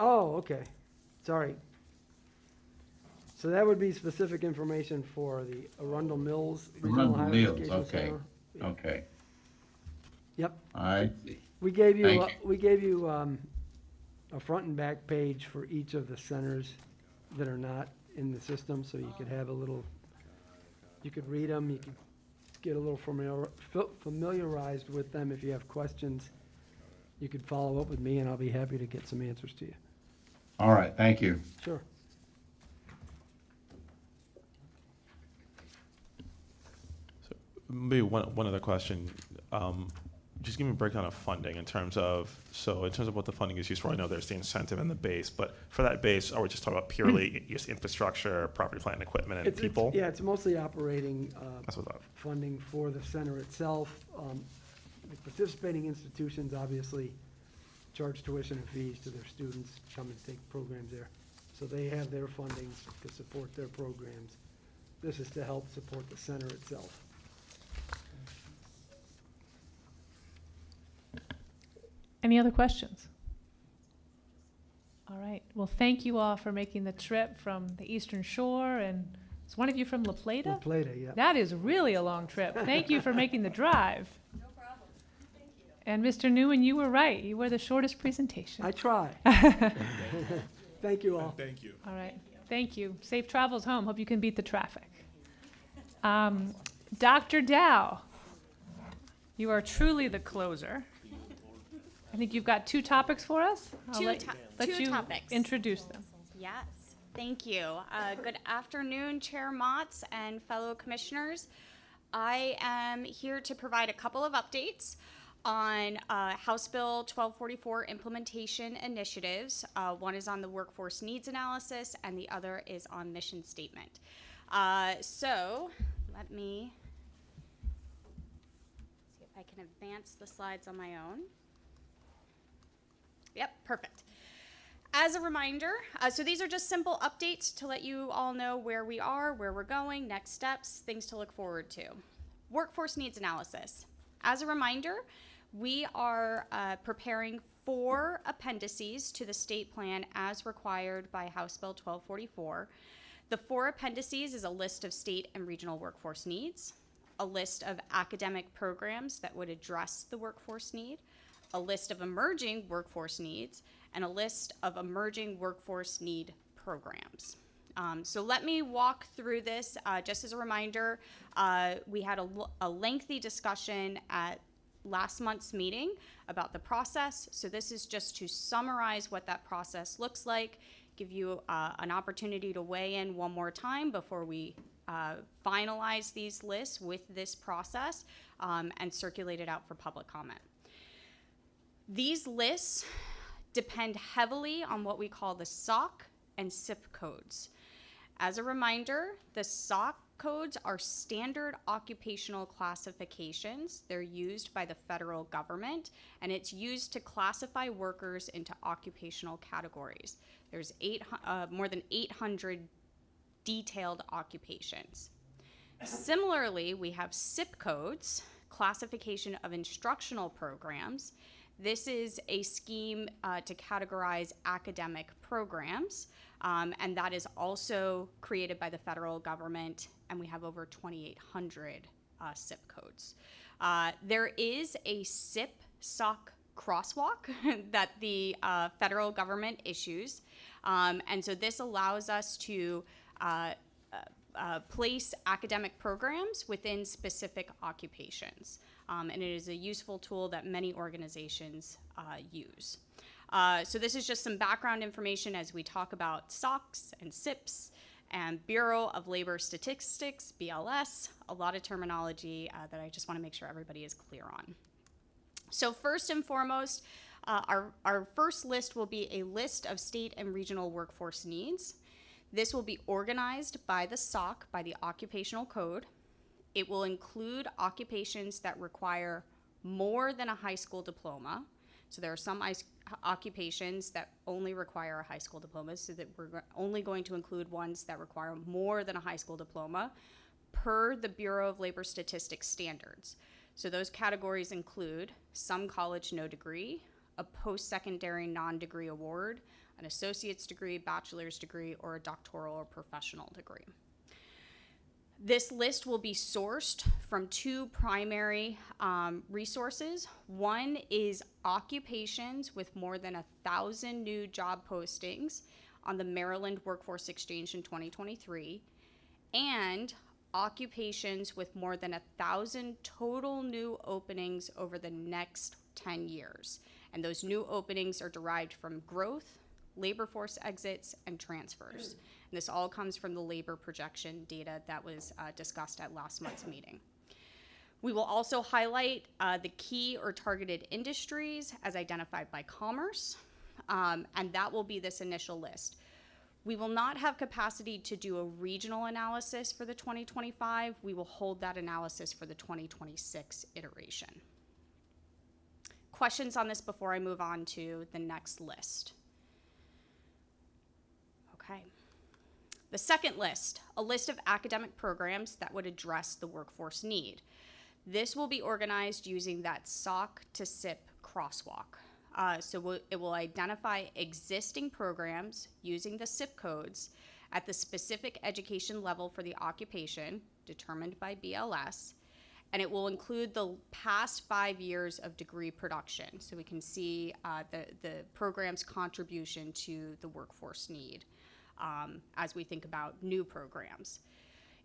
Oh, okay, sorry. So that would be specific information for the Arundel Mills Regional Arundel Higher Mills, Education okay. Center. Yeah. Okay, Yep, I see. we gave you, Thank a front and back page for each of the centers that are not in the system, so you could have a little, you could read them, you could get a little familiarized with them. If you have questions, you could follow up with me, and I'll be happy to get some answers to you. All right, thank you. Sure. Maybe one other question. Just give me a breakdown of funding in terms of what the funding is used for. I know there's the incentive and the base, but for that base, are we just talking about purely just infrastructure, property, plant, and equipment, and people? Yeah, it's mostly operating That's what I thought. funding for the center itself. The participating institutions obviously charge tuition and fees to their students, come and take programs there. So they have their funding to support their programs. This is to help support the center itself. Any other questions? All right. Well, thank you all for making the trip from the Eastern Shore, and is one of you from La Plata? La Plata, yeah. That is really a long trip. Thank you for making the drive. No problem. Thank you. And Mr. Newman, you were right. You were the shortest presentation. I try. Thank you all. Thank you. All right. Thank you. Safe travels home. Hope you can beat the traffic. Dr. Dow, you are truly the closer. I think you've got 2 topics for us. I'll let Two you topics. introduce them. Yes, thank you. Good afternoon, Chair Motz and fellow commissioners. I am here to provide a couple of updates on House Bill 1244 implementation initiatives. One is on the workforce needs analysis, and the other is on mission statement. So let me see if I can advance the slides on my own. Yep, perfect. As a reminder, so these are just simple updates to let you all know where we are, where we're going, next steps, things to look forward to. Workforce needs analysis. As a reminder, we are preparing 4 appendices to the state plan as required by House Bill 1244. The 4 appendices is a list of state and regional workforce needs, a list of academic programs that would address the workforce need, a list of emerging workforce needs, and a list of emerging workforce need programs. So let me walk through this. Just as a reminder, we had a lengthy discussion at last month's meeting about the process. So this is just to summarize what that process looks like, give you an opportunity to weigh in one more time before we finalize these lists with this process and circulate it out for public comment. These lists depend heavily on what we call the SOC and SIP codes. As a reminder, the SOC codes are standard occupational classifications. They're used by the federal government, and it's used to classify workers into occupational categories. There's more than 800 detailed occupations. Similarly, we have SIP codes, classification of instructional programs. This is a scheme to categorize academic programs, and that is also created by the federal government, and we have over 2,800 SIP codes. There is a SIP-SOC crosswalk that the federal government issues, and so this allows us to place academic programs within specific occupations. And it is a useful tool that many organizations use. So this is just some background information as we talk about SOCs and SIPs and Bureau of Labor Statistics, BLS, a lot of terminology that I just want to make sure everybody is clear on. So first and foremost, Our first list will be a list of state and regional workforce needs. This will be organized by the SOC, by the Occupational Code. It will include occupations that require more than a high school diploma. So there are some occupations that only require a high school diploma, so that we're only going to include ones that require more than a high school diploma per the Bureau of Labor Statistics standards. So those categories include some college no degree, a post-secondary non-degree award, an associate's degree, bachelor's degree, or a doctoral or professional degree. This list will be sourced from two primary resources. One is occupations with more than 1,000 new job postings on the Maryland Workforce Exchange in 2023, and occupations with more than 1,000 total new openings over the next 10 years. And those new openings are derived from growth, labor force exits, and transfers. And this all comes from the labor projection data that was discussed at last month's meeting. We will also highlight the key or targeted industries as identified by Commerce, and that will be this initial list. We will not have capacity to do a regional analysis for the 2025. We will hold that analysis for the 2026 iteration. Questions on this before I move on to the next list? Okay. The second list, a list of academic programs that would address the workforce need. This will be organized using that SOC to SIP crosswalk. It will identify existing programs using the SIP codes at the specific education level for the occupation, determined by BLS, and it will include the past 5 years of degree production, so we can see the program's contribution to the workforce need as we think about new programs.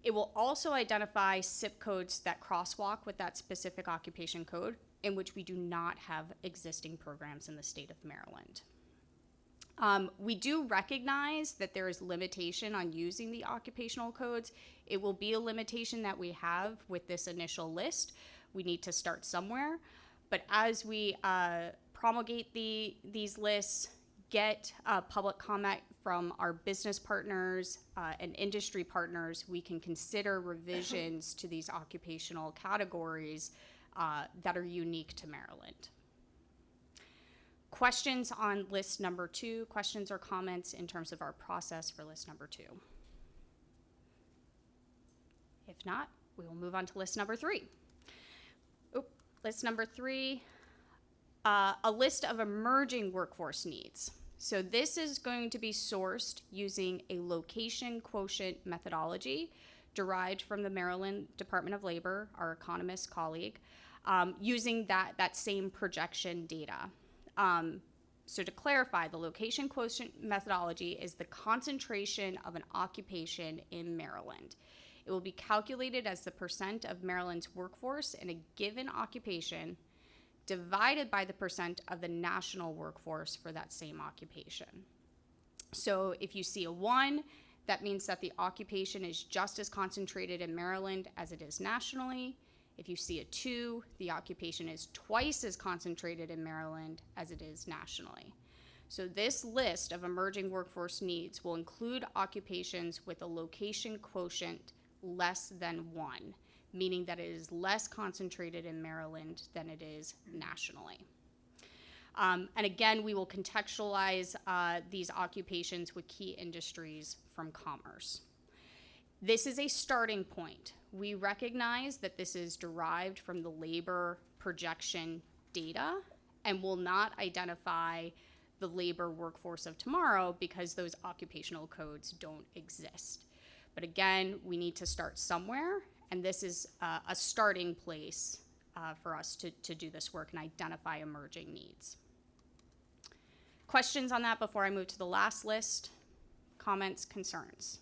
It will also identify SIP codes that crosswalk with that specific occupation code in which we do not have existing programs in the state of Maryland. We do recognize that there is limitation on using the occupational codes. It will be a limitation that we have with this initial list. We need to start somewhere. But as we promulgate these lists, get public comment from our business partners and industry partners, we can consider revisions to these occupational categories that are unique to Maryland. Questions on list number 2, questions or comments in terms of our process for list number 2? If not, we will move on to list number 3. List number 3, a list of emerging workforce needs. So this is going to be sourced using a location quotient methodology derived from the Maryland Department of Labor, our economist colleague, using that same projection data. So to clarify, the location quotient methodology is the concentration of an occupation in Maryland. It will be calculated as the percent of Maryland's workforce in a given occupation divided by the percent of the national workforce for that same occupation. So if you see a 1, that means that the occupation is just as concentrated in Maryland as it is nationally. If you see a 2, the occupation is twice as concentrated in Maryland as it is nationally. So this list of emerging workforce needs will include occupations with a location quotient less than 1, meaning that it is less concentrated in Maryland than it is nationally. And again, we will contextualize these occupations with key industries from Commerce. This is a starting point. We recognize that this is derived from the labor projection data and will not identify the labor workforce of tomorrow because those occupational codes don't exist. But again, we need to start somewhere, and this is a starting place for us to do this work and identify emerging needs. Questions on that before I move to the last list? Comments, concerns?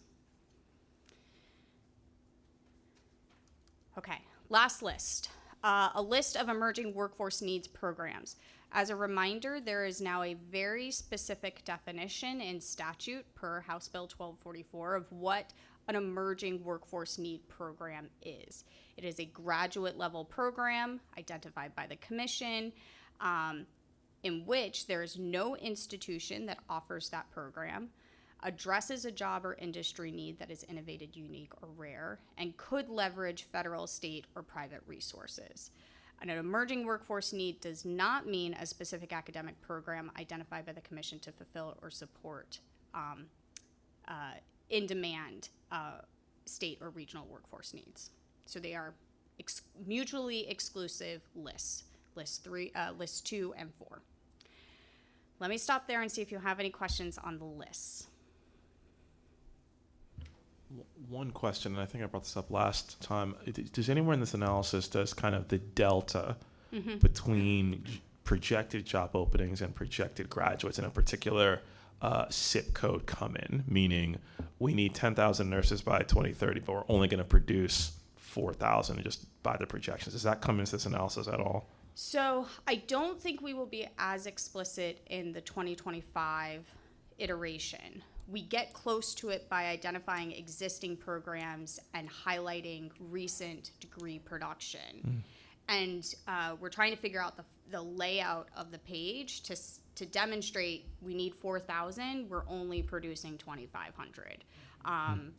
Okay, last list, a list of emerging workforce needs programs. As a reminder, there is now a very specific definition in statute per House Bill 1244 of what an emerging workforce need program is. It is a graduate level program identified by the commission in which there is no institution that offers that program, addresses a job or industry need that is innovative, unique, or rare, and could leverage federal, state, or private resources. And an emerging workforce need does not mean a specific academic program identified by the commission to fulfill or support in-demand state or regional workforce needs. So they are mutually exclusive lists, list 2 and 4. Let me stop there and see if you have any questions on the lists. One question, and I think I brought this up last time. Does anywhere in this analysis does kind of the delta between projected job openings and projected graduates in a particular SIP code come in? Meaning, we need 10,000 nurses by 2030, but we're only going to produce 4,000 just by the projections. Does that come into this analysis at all? So I don't think we will be as explicit in the 2025 iteration. We get close to it by identifying existing programs and highlighting recent degree production. And we're trying to figure out the layout of the page to demonstrate we need 4,000, we're only producing 2,500.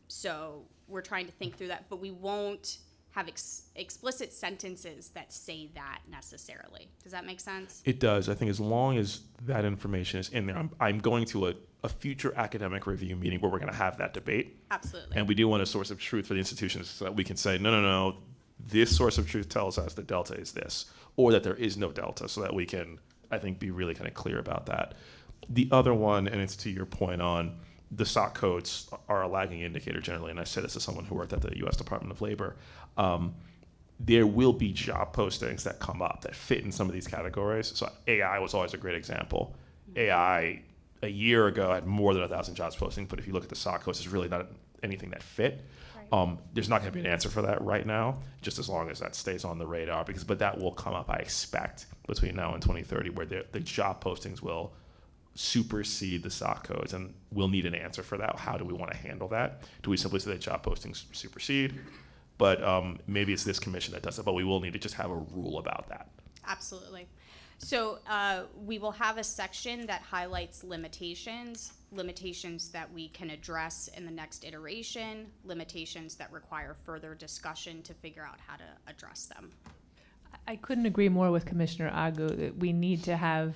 So we're trying to think through that, but we won't have explicit sentences that say that necessarily. Does that make sense? It does. I think as long as that information is in there, I'm going to a future academic review meeting where we're going to have that debate. Absolutely. And we do want a source of truth for the institutions so that we can say, no, this source of truth tells us the delta is this, or that there is no delta, so that we can, I think, be really kind of clear about that. The other one, and it's to your point on the SOC codes are a lagging indicator generally, and I say this as someone who worked at the U.S. Department of Labor. There will be job postings that come up that fit in some of these categories. So AI was always a great example. AI a year ago had more than 1,000 jobs posting, but if you look at the SOC codes, there's really not anything that fit. Right. There's not going to be an answer for that right now, just as long as that stays on the radar. But that will come up, I expect, between now and 2030, where the job postings will supersede the SOC codes, and we'll need an answer for that. How do we want to handle that? Do we simply say that job postings supersede? But maybe it's this commission that does it, but we will need to just have a rule about that. Absolutely. So we will have a section that highlights limitations that we can address in the next iteration, limitations that require further discussion to figure out how to address them. I couldn't agree more with Commissioner Agu that we need to have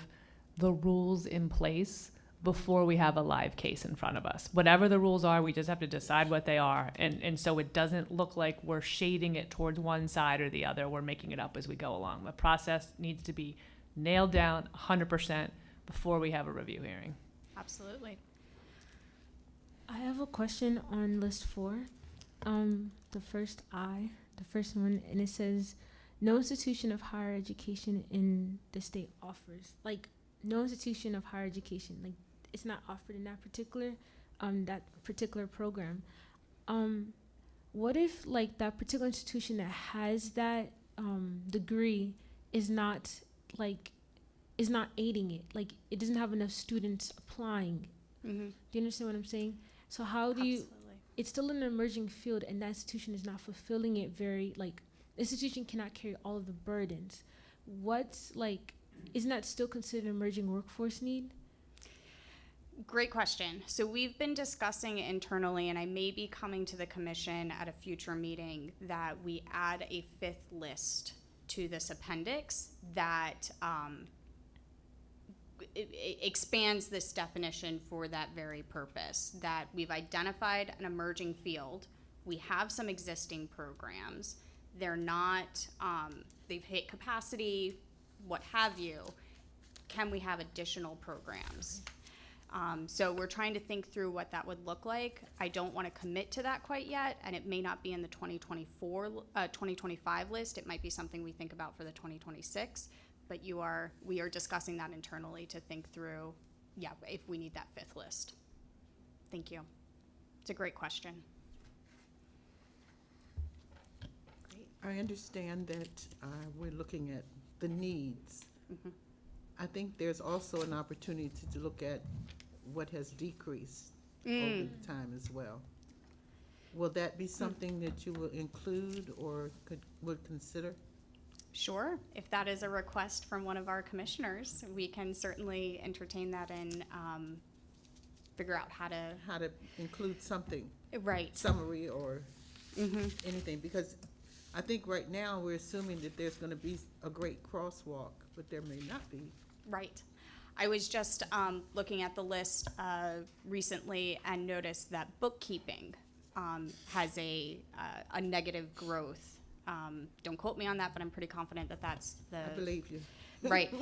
the rules in place before we have a live case in front of us. Whatever the rules are, we just have to decide what they are. And so it doesn't look like we're shading it towards one side or the other. We're making it up as we go along. The process needs to be nailed down 100% before we have a review hearing. Absolutely. I have a question on list 4. The first one, and it says, no institution of higher education in the state offers. Like, no institution of higher education, like, it's not offered in that particular program. What if, like, that particular institution that has that degree is not aiding it? Like, it doesn't have enough students applying. Mm-hmm. Do you understand what I'm saying? So how do you? Absolutely. It's still an emerging field, and that institution is not fulfilling it very. Like, the institution cannot carry all of the burdens. Isn't that still considered an emerging workforce need? Great question. So we've been discussing internally, and I may be coming to the commission at a future meeting, that we add a 5th list to this appendix that it expands this definition for that very purpose, that we've identified an emerging field. We have some existing programs. They're not, they've hit capacity, what have you. Can we have additional programs? So we're trying to think through what that would look like. I don't want to commit to that quite yet, and it may not be in the 2025 list. It might be something we think about for the 2026, but we are discussing that internally to think through, if we need that 5th list. Thank you. It's a great question. Great. I understand that we're looking at the needs. Mm-hmm. I think there's also an opportunity to look at what has decreased over time as well. Will that be something that you will include or would consider? Sure, if that is a request from one of our commissioners, we can certainly entertain that and figure out how to, How to include something, right. summary or Mhm. anything, because I think right now we're assuming that there's gonna be a great crosswalk, but there may not be. Right. I was just looking at the list recently and noticed that bookkeeping has a negative growth. Don't quote me on that, but I'm pretty confident that that's the. I believe you. Right.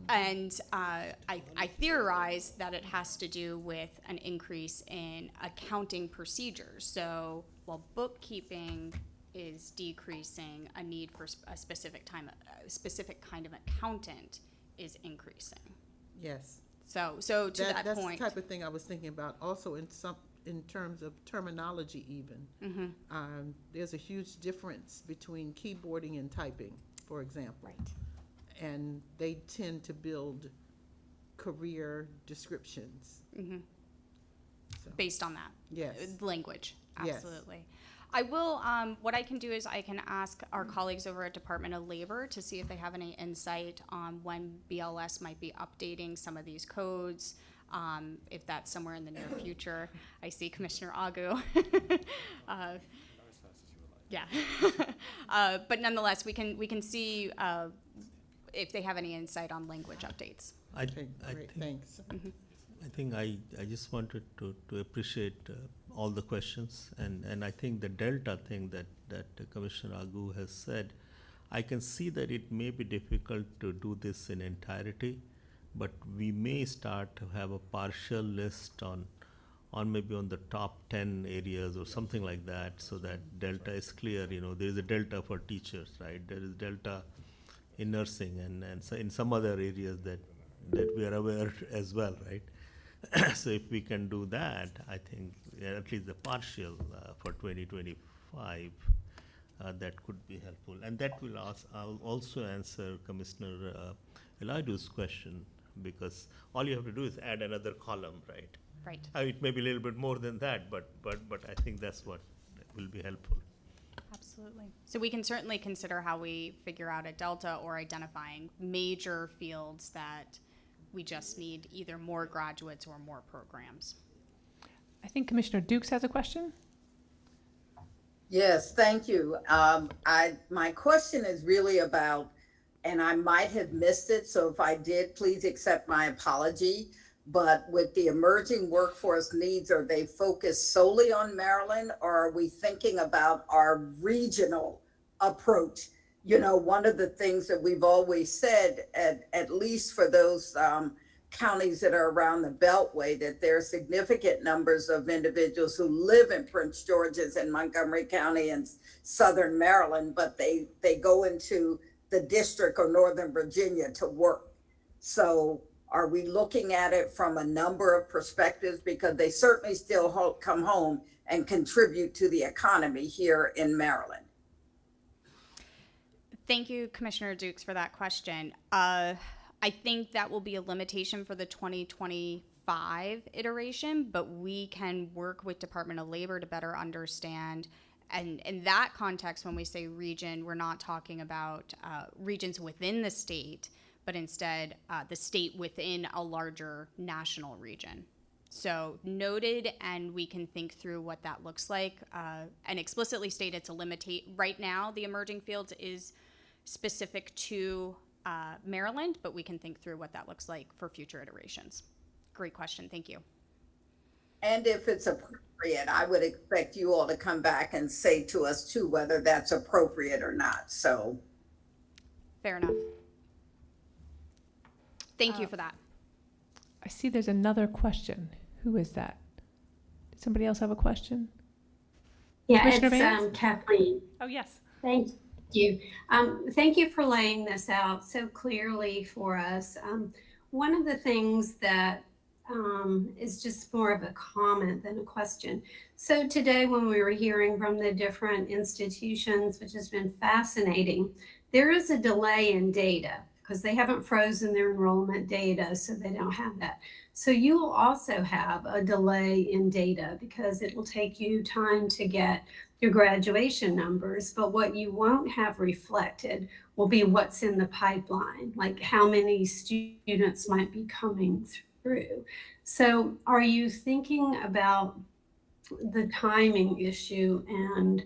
And I theorize that it has to do with an increase in accounting procedures. So while bookkeeping is decreasing, a need for a specific kind of accountant is increasing. Yes. So to that That's the point. type of thing I was thinking about, also in terms of terminology even. Mhm. There's a huge difference between keyboarding and typing, for example. Right. And they tend to build career descriptions. Mhm. So, Based on that. yes. Language, Yes. absolutely. I will, what I can do is I can ask our colleagues over at Department of Labor to see if they have any insight on when BLS might be updating some of these codes, if that's somewhere in the near future. I see Commissioner Agu. Yeah. But nonetheless, we can see if they have any insight on language updates. Okay, great, thanks. I think I just wanted to appreciate all the questions, and I think the Delta thing that Commissioner Agu has said, I can see that it may be difficult to do this in entirety, but we may start to have a partial list on maybe on the top 10 areas or something like that, so that Delta is clear. You know, there is a Delta for teachers, right? There is Delta in nursing and so in some other areas that we are aware as well, right? So if we can do that, I think at least the partial for 2025, that could be helpful. And that will also answer Commissioner Elidu's question, because all you have to do is add another column, right? Right. It may be a little bit more than that, but I think that's what will be helpful. Absolutely. So we can certainly consider how we figure out a delta or identifying major fields that we just need either more graduates or more programs. I think Commissioner Dukes has a question. Yes, thank you. My question is really about, and I might have missed it, so if I did, please accept my apology. But with the emerging workforce needs, are they focused solely on Maryland, or are we thinking about our regional approach? You know, one of the things that we've always said, at least for those counties that are around the Beltway, that there are significant numbers of individuals who live in Prince George's and Montgomery County and Southern Maryland, but they go into the district or Northern Virginia to work. So are we looking at it from a number of perspectives? Because they certainly still come home and contribute to the economy here in Maryland. Thank you, Commissioner Dukes, for that question. I think that will be a limitation for the 2025 iteration, but we can work with Department of Labor to better understand. And in that context, when we say region, we're not talking about regions within the state, but instead the state within a larger national region. So noted, and we can think through what that looks like and explicitly state it's a limitation. Right now, the emerging fields is specific to Maryland, but we can think through what that looks like for future iterations. Great question, thank you. And if it's appropriate, I would expect you all to come back and say to us too, whether that's appropriate or not, so. Fair enough. Thank you for that. I see there's another question. Who is that? Did somebody else have a question? Yeah, Commissioner it's Vance? Kathleen. Oh, yes. Thank you. Thank you for laying this out so clearly for us. One of the things that is just more of a comment than a question. So today when we were hearing from the different institutions, which has been fascinating, there is a delay in data because they haven't frozen their enrollment data, so they don't have that. So you will also have a delay in data because it will take you time to get your graduation numbers, but what you won't have reflected will be what's in the pipeline, like how many students might be coming through. So are you thinking about the timing issue and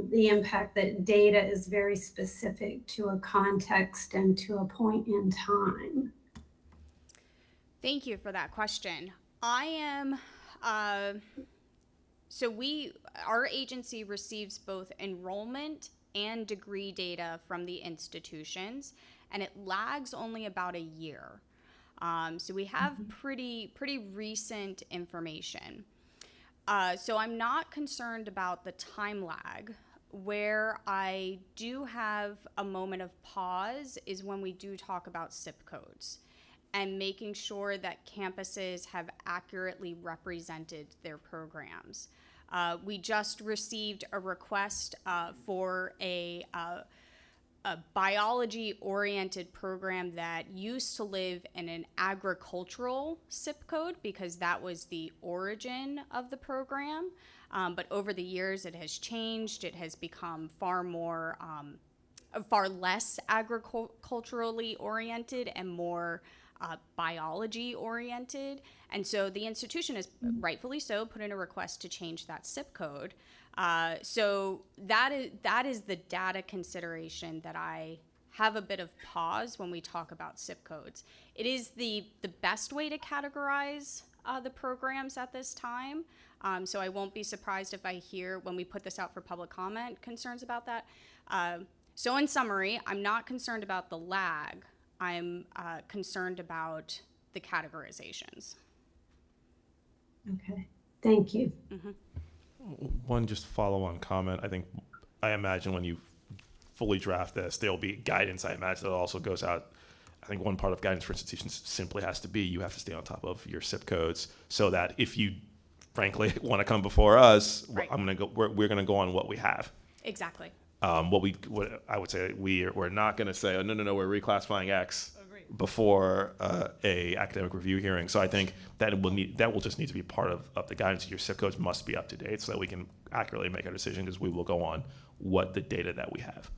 the impact that data is very specific to a context and to a point in time? Thank you for that question. I am, our agency receives both enrollment and degree data from the institutions, and it lags only about a year. So we have pretty recent information. So I'm not concerned about the time lag. Where I do have a moment of pause is when we do talk about SIP codes and making sure that campuses have accurately represented their programs. We just received a request for a biology-oriented program that used to live in an agricultural SIP code because that was the origin of the program. But over the years, it has changed. It has become far less agriculturally oriented and more biology oriented. And so the institution has rightfully so put in a request to change that SIP code. So that is the data consideration that I have a bit of pause when we talk about SIP codes. It is the best way to categorize the programs at this time. So I won't be surprised if I hear when we put this out for public comment concerns about that. So in summary, I'm not concerned about the lag. I'm concerned about the categorizations. Okay, thank you. One just follow-on comment. I imagine when you fully draft this, there'll be guidance. I imagine that also goes out. I think one part of guidance for institutions simply has to be you have to stay on top of your SIP codes so that if you, frankly, want to come before us, Right. we're going to go on what we have. Exactly. What I would say we're not going to say, oh, no, we're reclassifying X before a academic review hearing. So I think that will just need to be part of the guidance. Your SIP codes must be up to date so that we can accurately make our decision because we will go on what the data that we have.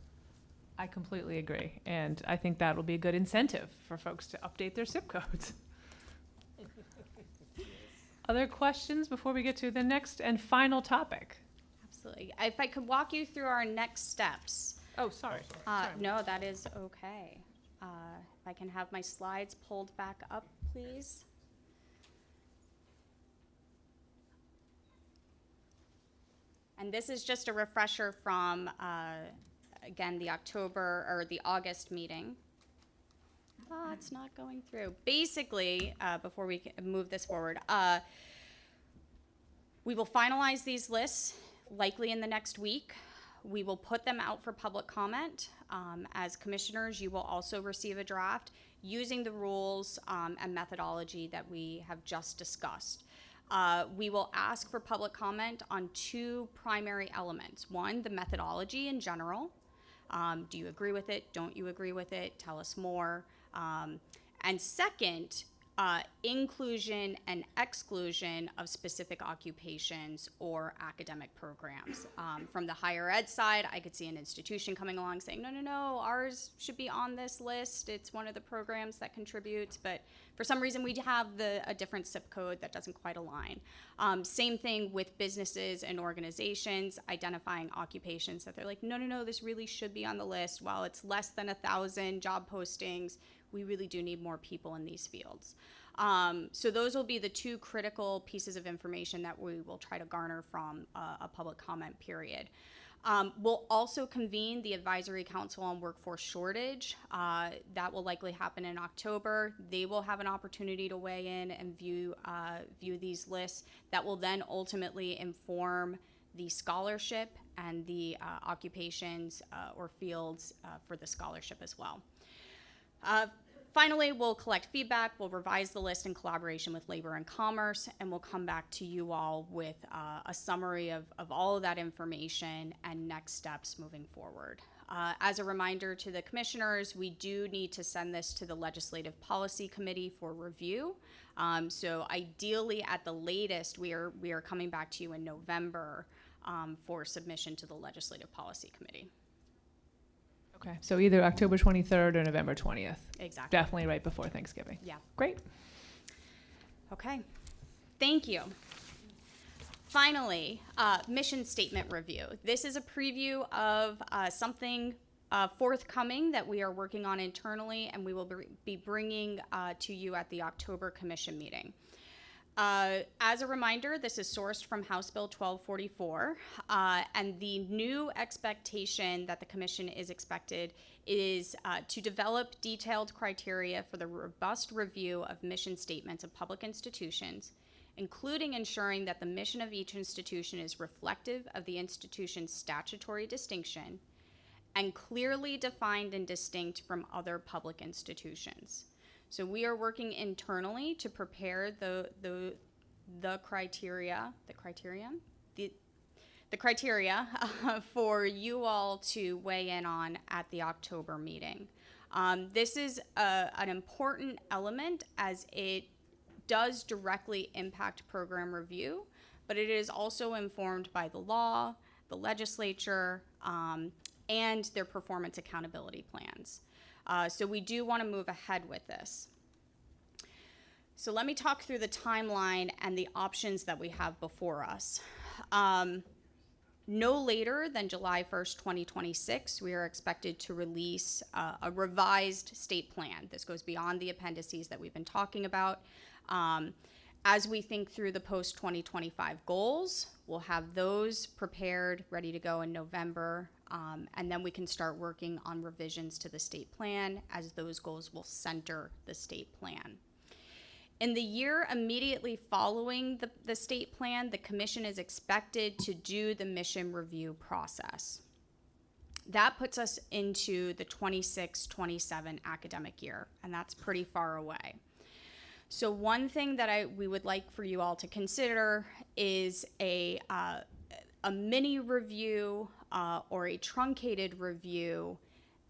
I completely agree, and I think that will be a good incentive for folks to update their SIP codes. Other questions before we get to the next and final topic? Absolutely. If I could walk you through our next steps. Oh, sorry. No, that is okay. If I can have my slides pulled back up, please. And this is just a refresher from, again, the August meeting. It's not going through. Basically, before we move this forward, we will finalize these lists likely in the next week. We will put them out for public comment. As commissioners, you will also receive a draft using the rules and methodology that we have just discussed. We will ask for public comment on two primary elements. One, the methodology in general. Do you agree with it? Don't you agree with it? Tell us more. And second, inclusion and exclusion of specific occupations or academic programs. From the higher ed side, I could see an institution coming along saying, no, ours should be on this list. It's one of the programs that contributes, but for some reason we have a different SIP code that doesn't quite align. Same thing with businesses and organizations identifying occupations that they're like, no, this really should be on the list. While it's less than 1,000 job postings, we really do need more people in these fields. So those will be the two critical pieces of information that we will try to garner from a public comment period. We'll also convene the Advisory Council on Workforce Shortage. That will likely happen in October. They will have an opportunity to weigh in and view these lists that will then ultimately inform the scholarship and the occupations or fields for the scholarship as well. Finally, we'll collect feedback, we'll revise the list in collaboration with Labor and Commerce, and we'll come back to you all with a summary of all of that information and next steps moving forward. As a reminder to the commissioners, we do need to send this to the Legislative Policy Committee for review. So ideally, at the latest, we are coming back to you in November for submission to the Legislative Policy Committee. Okay, so either October 23rd or November 20th. Exactly. Definitely right before Thanksgiving. Yeah. Great. Okay. Thank you. Finally, mission statement review. This is a preview of something forthcoming that we are working on internally, and we will be bringing to you at the October Commission meeting. As a reminder, this is sourced from House Bill 1244, and the new expectation that the Commission is expected is to develop detailed criteria for the robust review of mission statements of public institutions, including ensuring that the mission of each institution is reflective of the institution's statutory distinction and clearly defined and distinct from other public institutions. So we are working internally to prepare the criteria for you all to weigh in on at the October meeting. This is an important element as it does directly impact program review, but it is also informed by the law, the legislature, and their performance accountability plans. So we do want to move ahead with this. So let me talk through the timeline and the options that we have before us. No later than July 1st, 2026, we are expected to release a revised state plan. This goes beyond the appendices that we've been talking about. As we think through the post-2025 goals, we'll have those prepared, ready to go in November, and then we can start working on revisions to the state plan as those goals will center the state plan. In the year immediately following the state plan, the Commission is expected to do the mission review process. That puts us into the 26-27 academic year, and that's pretty far away. So one thing that we would like for you all to consider is a mini review or a truncated review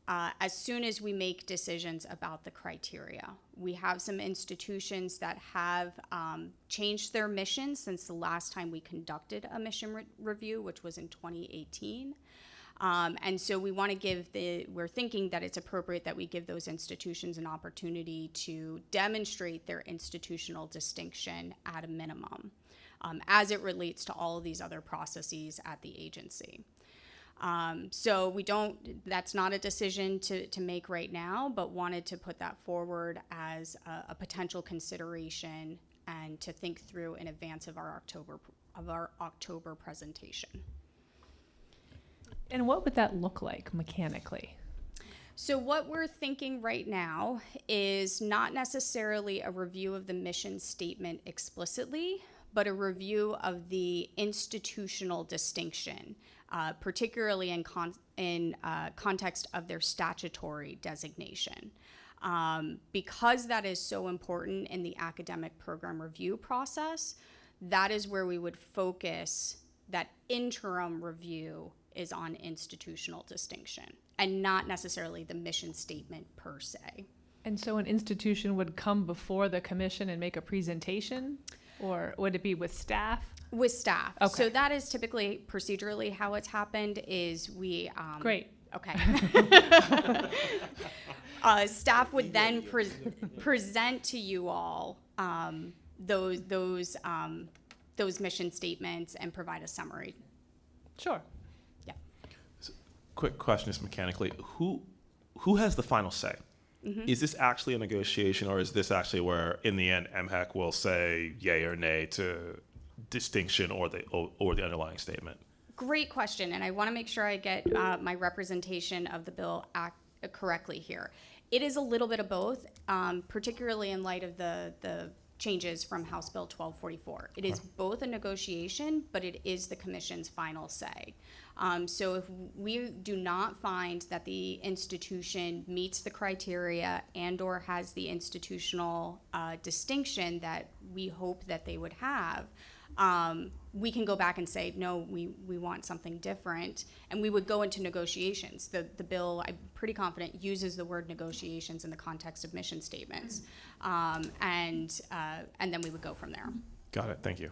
as soon as we make decisions about the criteria. We have some institutions that have changed their mission since the last time we conducted a mission review, which was in 2018. And so we want to we're thinking that it's appropriate that we give those institutions an opportunity to demonstrate their institutional distinction at a minimum, as it relates to all of these other processes at the agency. So that's not a decision to make right now, but wanted to put that forward as a potential consideration and to think through in advance of our October presentation. And what would that look like mechanically? So what we're thinking right now is not necessarily a review of the mission statement explicitly, but a review of the institutional distinction, particularly in context of their statutory designation. Because that is so important in the academic program review process, that is where we would focus. That interim review is on institutional distinction and not necessarily the mission statement per se. And so an institution would come before the Commission and make a presentation, or would it be with staff? With staff. Okay. So that is typically procedurally how it's happened is we... Great. Okay. Staff would then present to you all those mission statements and provide a summary. Sure. Yeah. So, quick question, just mechanically, who has the final say? Mm-hmm. Is this actually a negotiation, or is this actually where, in the end, MHEC will say yay or nay to distinction or the underlying statement? Great question, and I want to make sure I get my representation of the bill correctly here. It is a little bit of both, particularly in light of the changes from House Bill 1244. It is both a negotiation, but it is the Commission's final say. So if we do not find that the institution meets the criteria and/or has the institutional distinction that we hope that they would have, we can go back and say, no, we want something different, and we would go into negotiations. The bill, I'm pretty confident, uses the word negotiations in the context of mission statements, and then we would go from there. Got it. Thank you.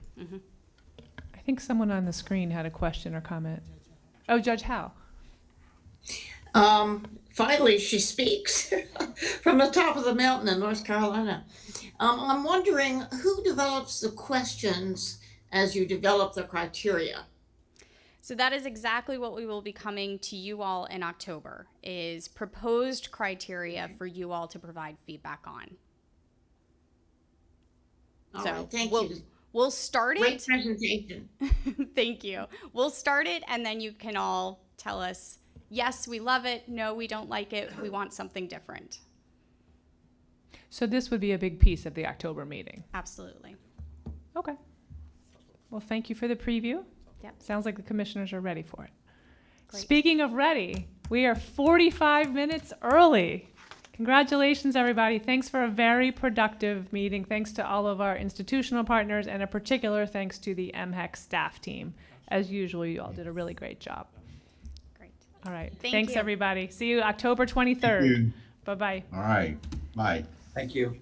I think someone on the screen had a question or comment. Oh, Judge Howe. Finally, she speaks from the top of the mountain in North Carolina. I'm wondering who develops the questions as you develop the criteria? So that is exactly what we will be coming to you all in October, is proposed criteria for you all to provide feedback on. All So right, thank we'll, you. We'll start Great it. presentation. Thank you. We'll start it, and then you can all tell us, yes, we love it. No, we don't like it. We want something different. So this would be a big piece of the October meeting. Absolutely. Okay. Well, thank you for the preview. Yep. Sounds like the commissioners are ready for it. Great. Speaking of ready, we are 45 minutes early. Congratulations, everybody. Thanks for a very productive meeting. Thanks to all of our institutional partners, and a particular thanks to the MHEC staff team. As usual, you all did a really great job. Great. All right. Thank Thanks, you. everybody. See you October 23rd. Bye-bye. All right, bye. Thank you.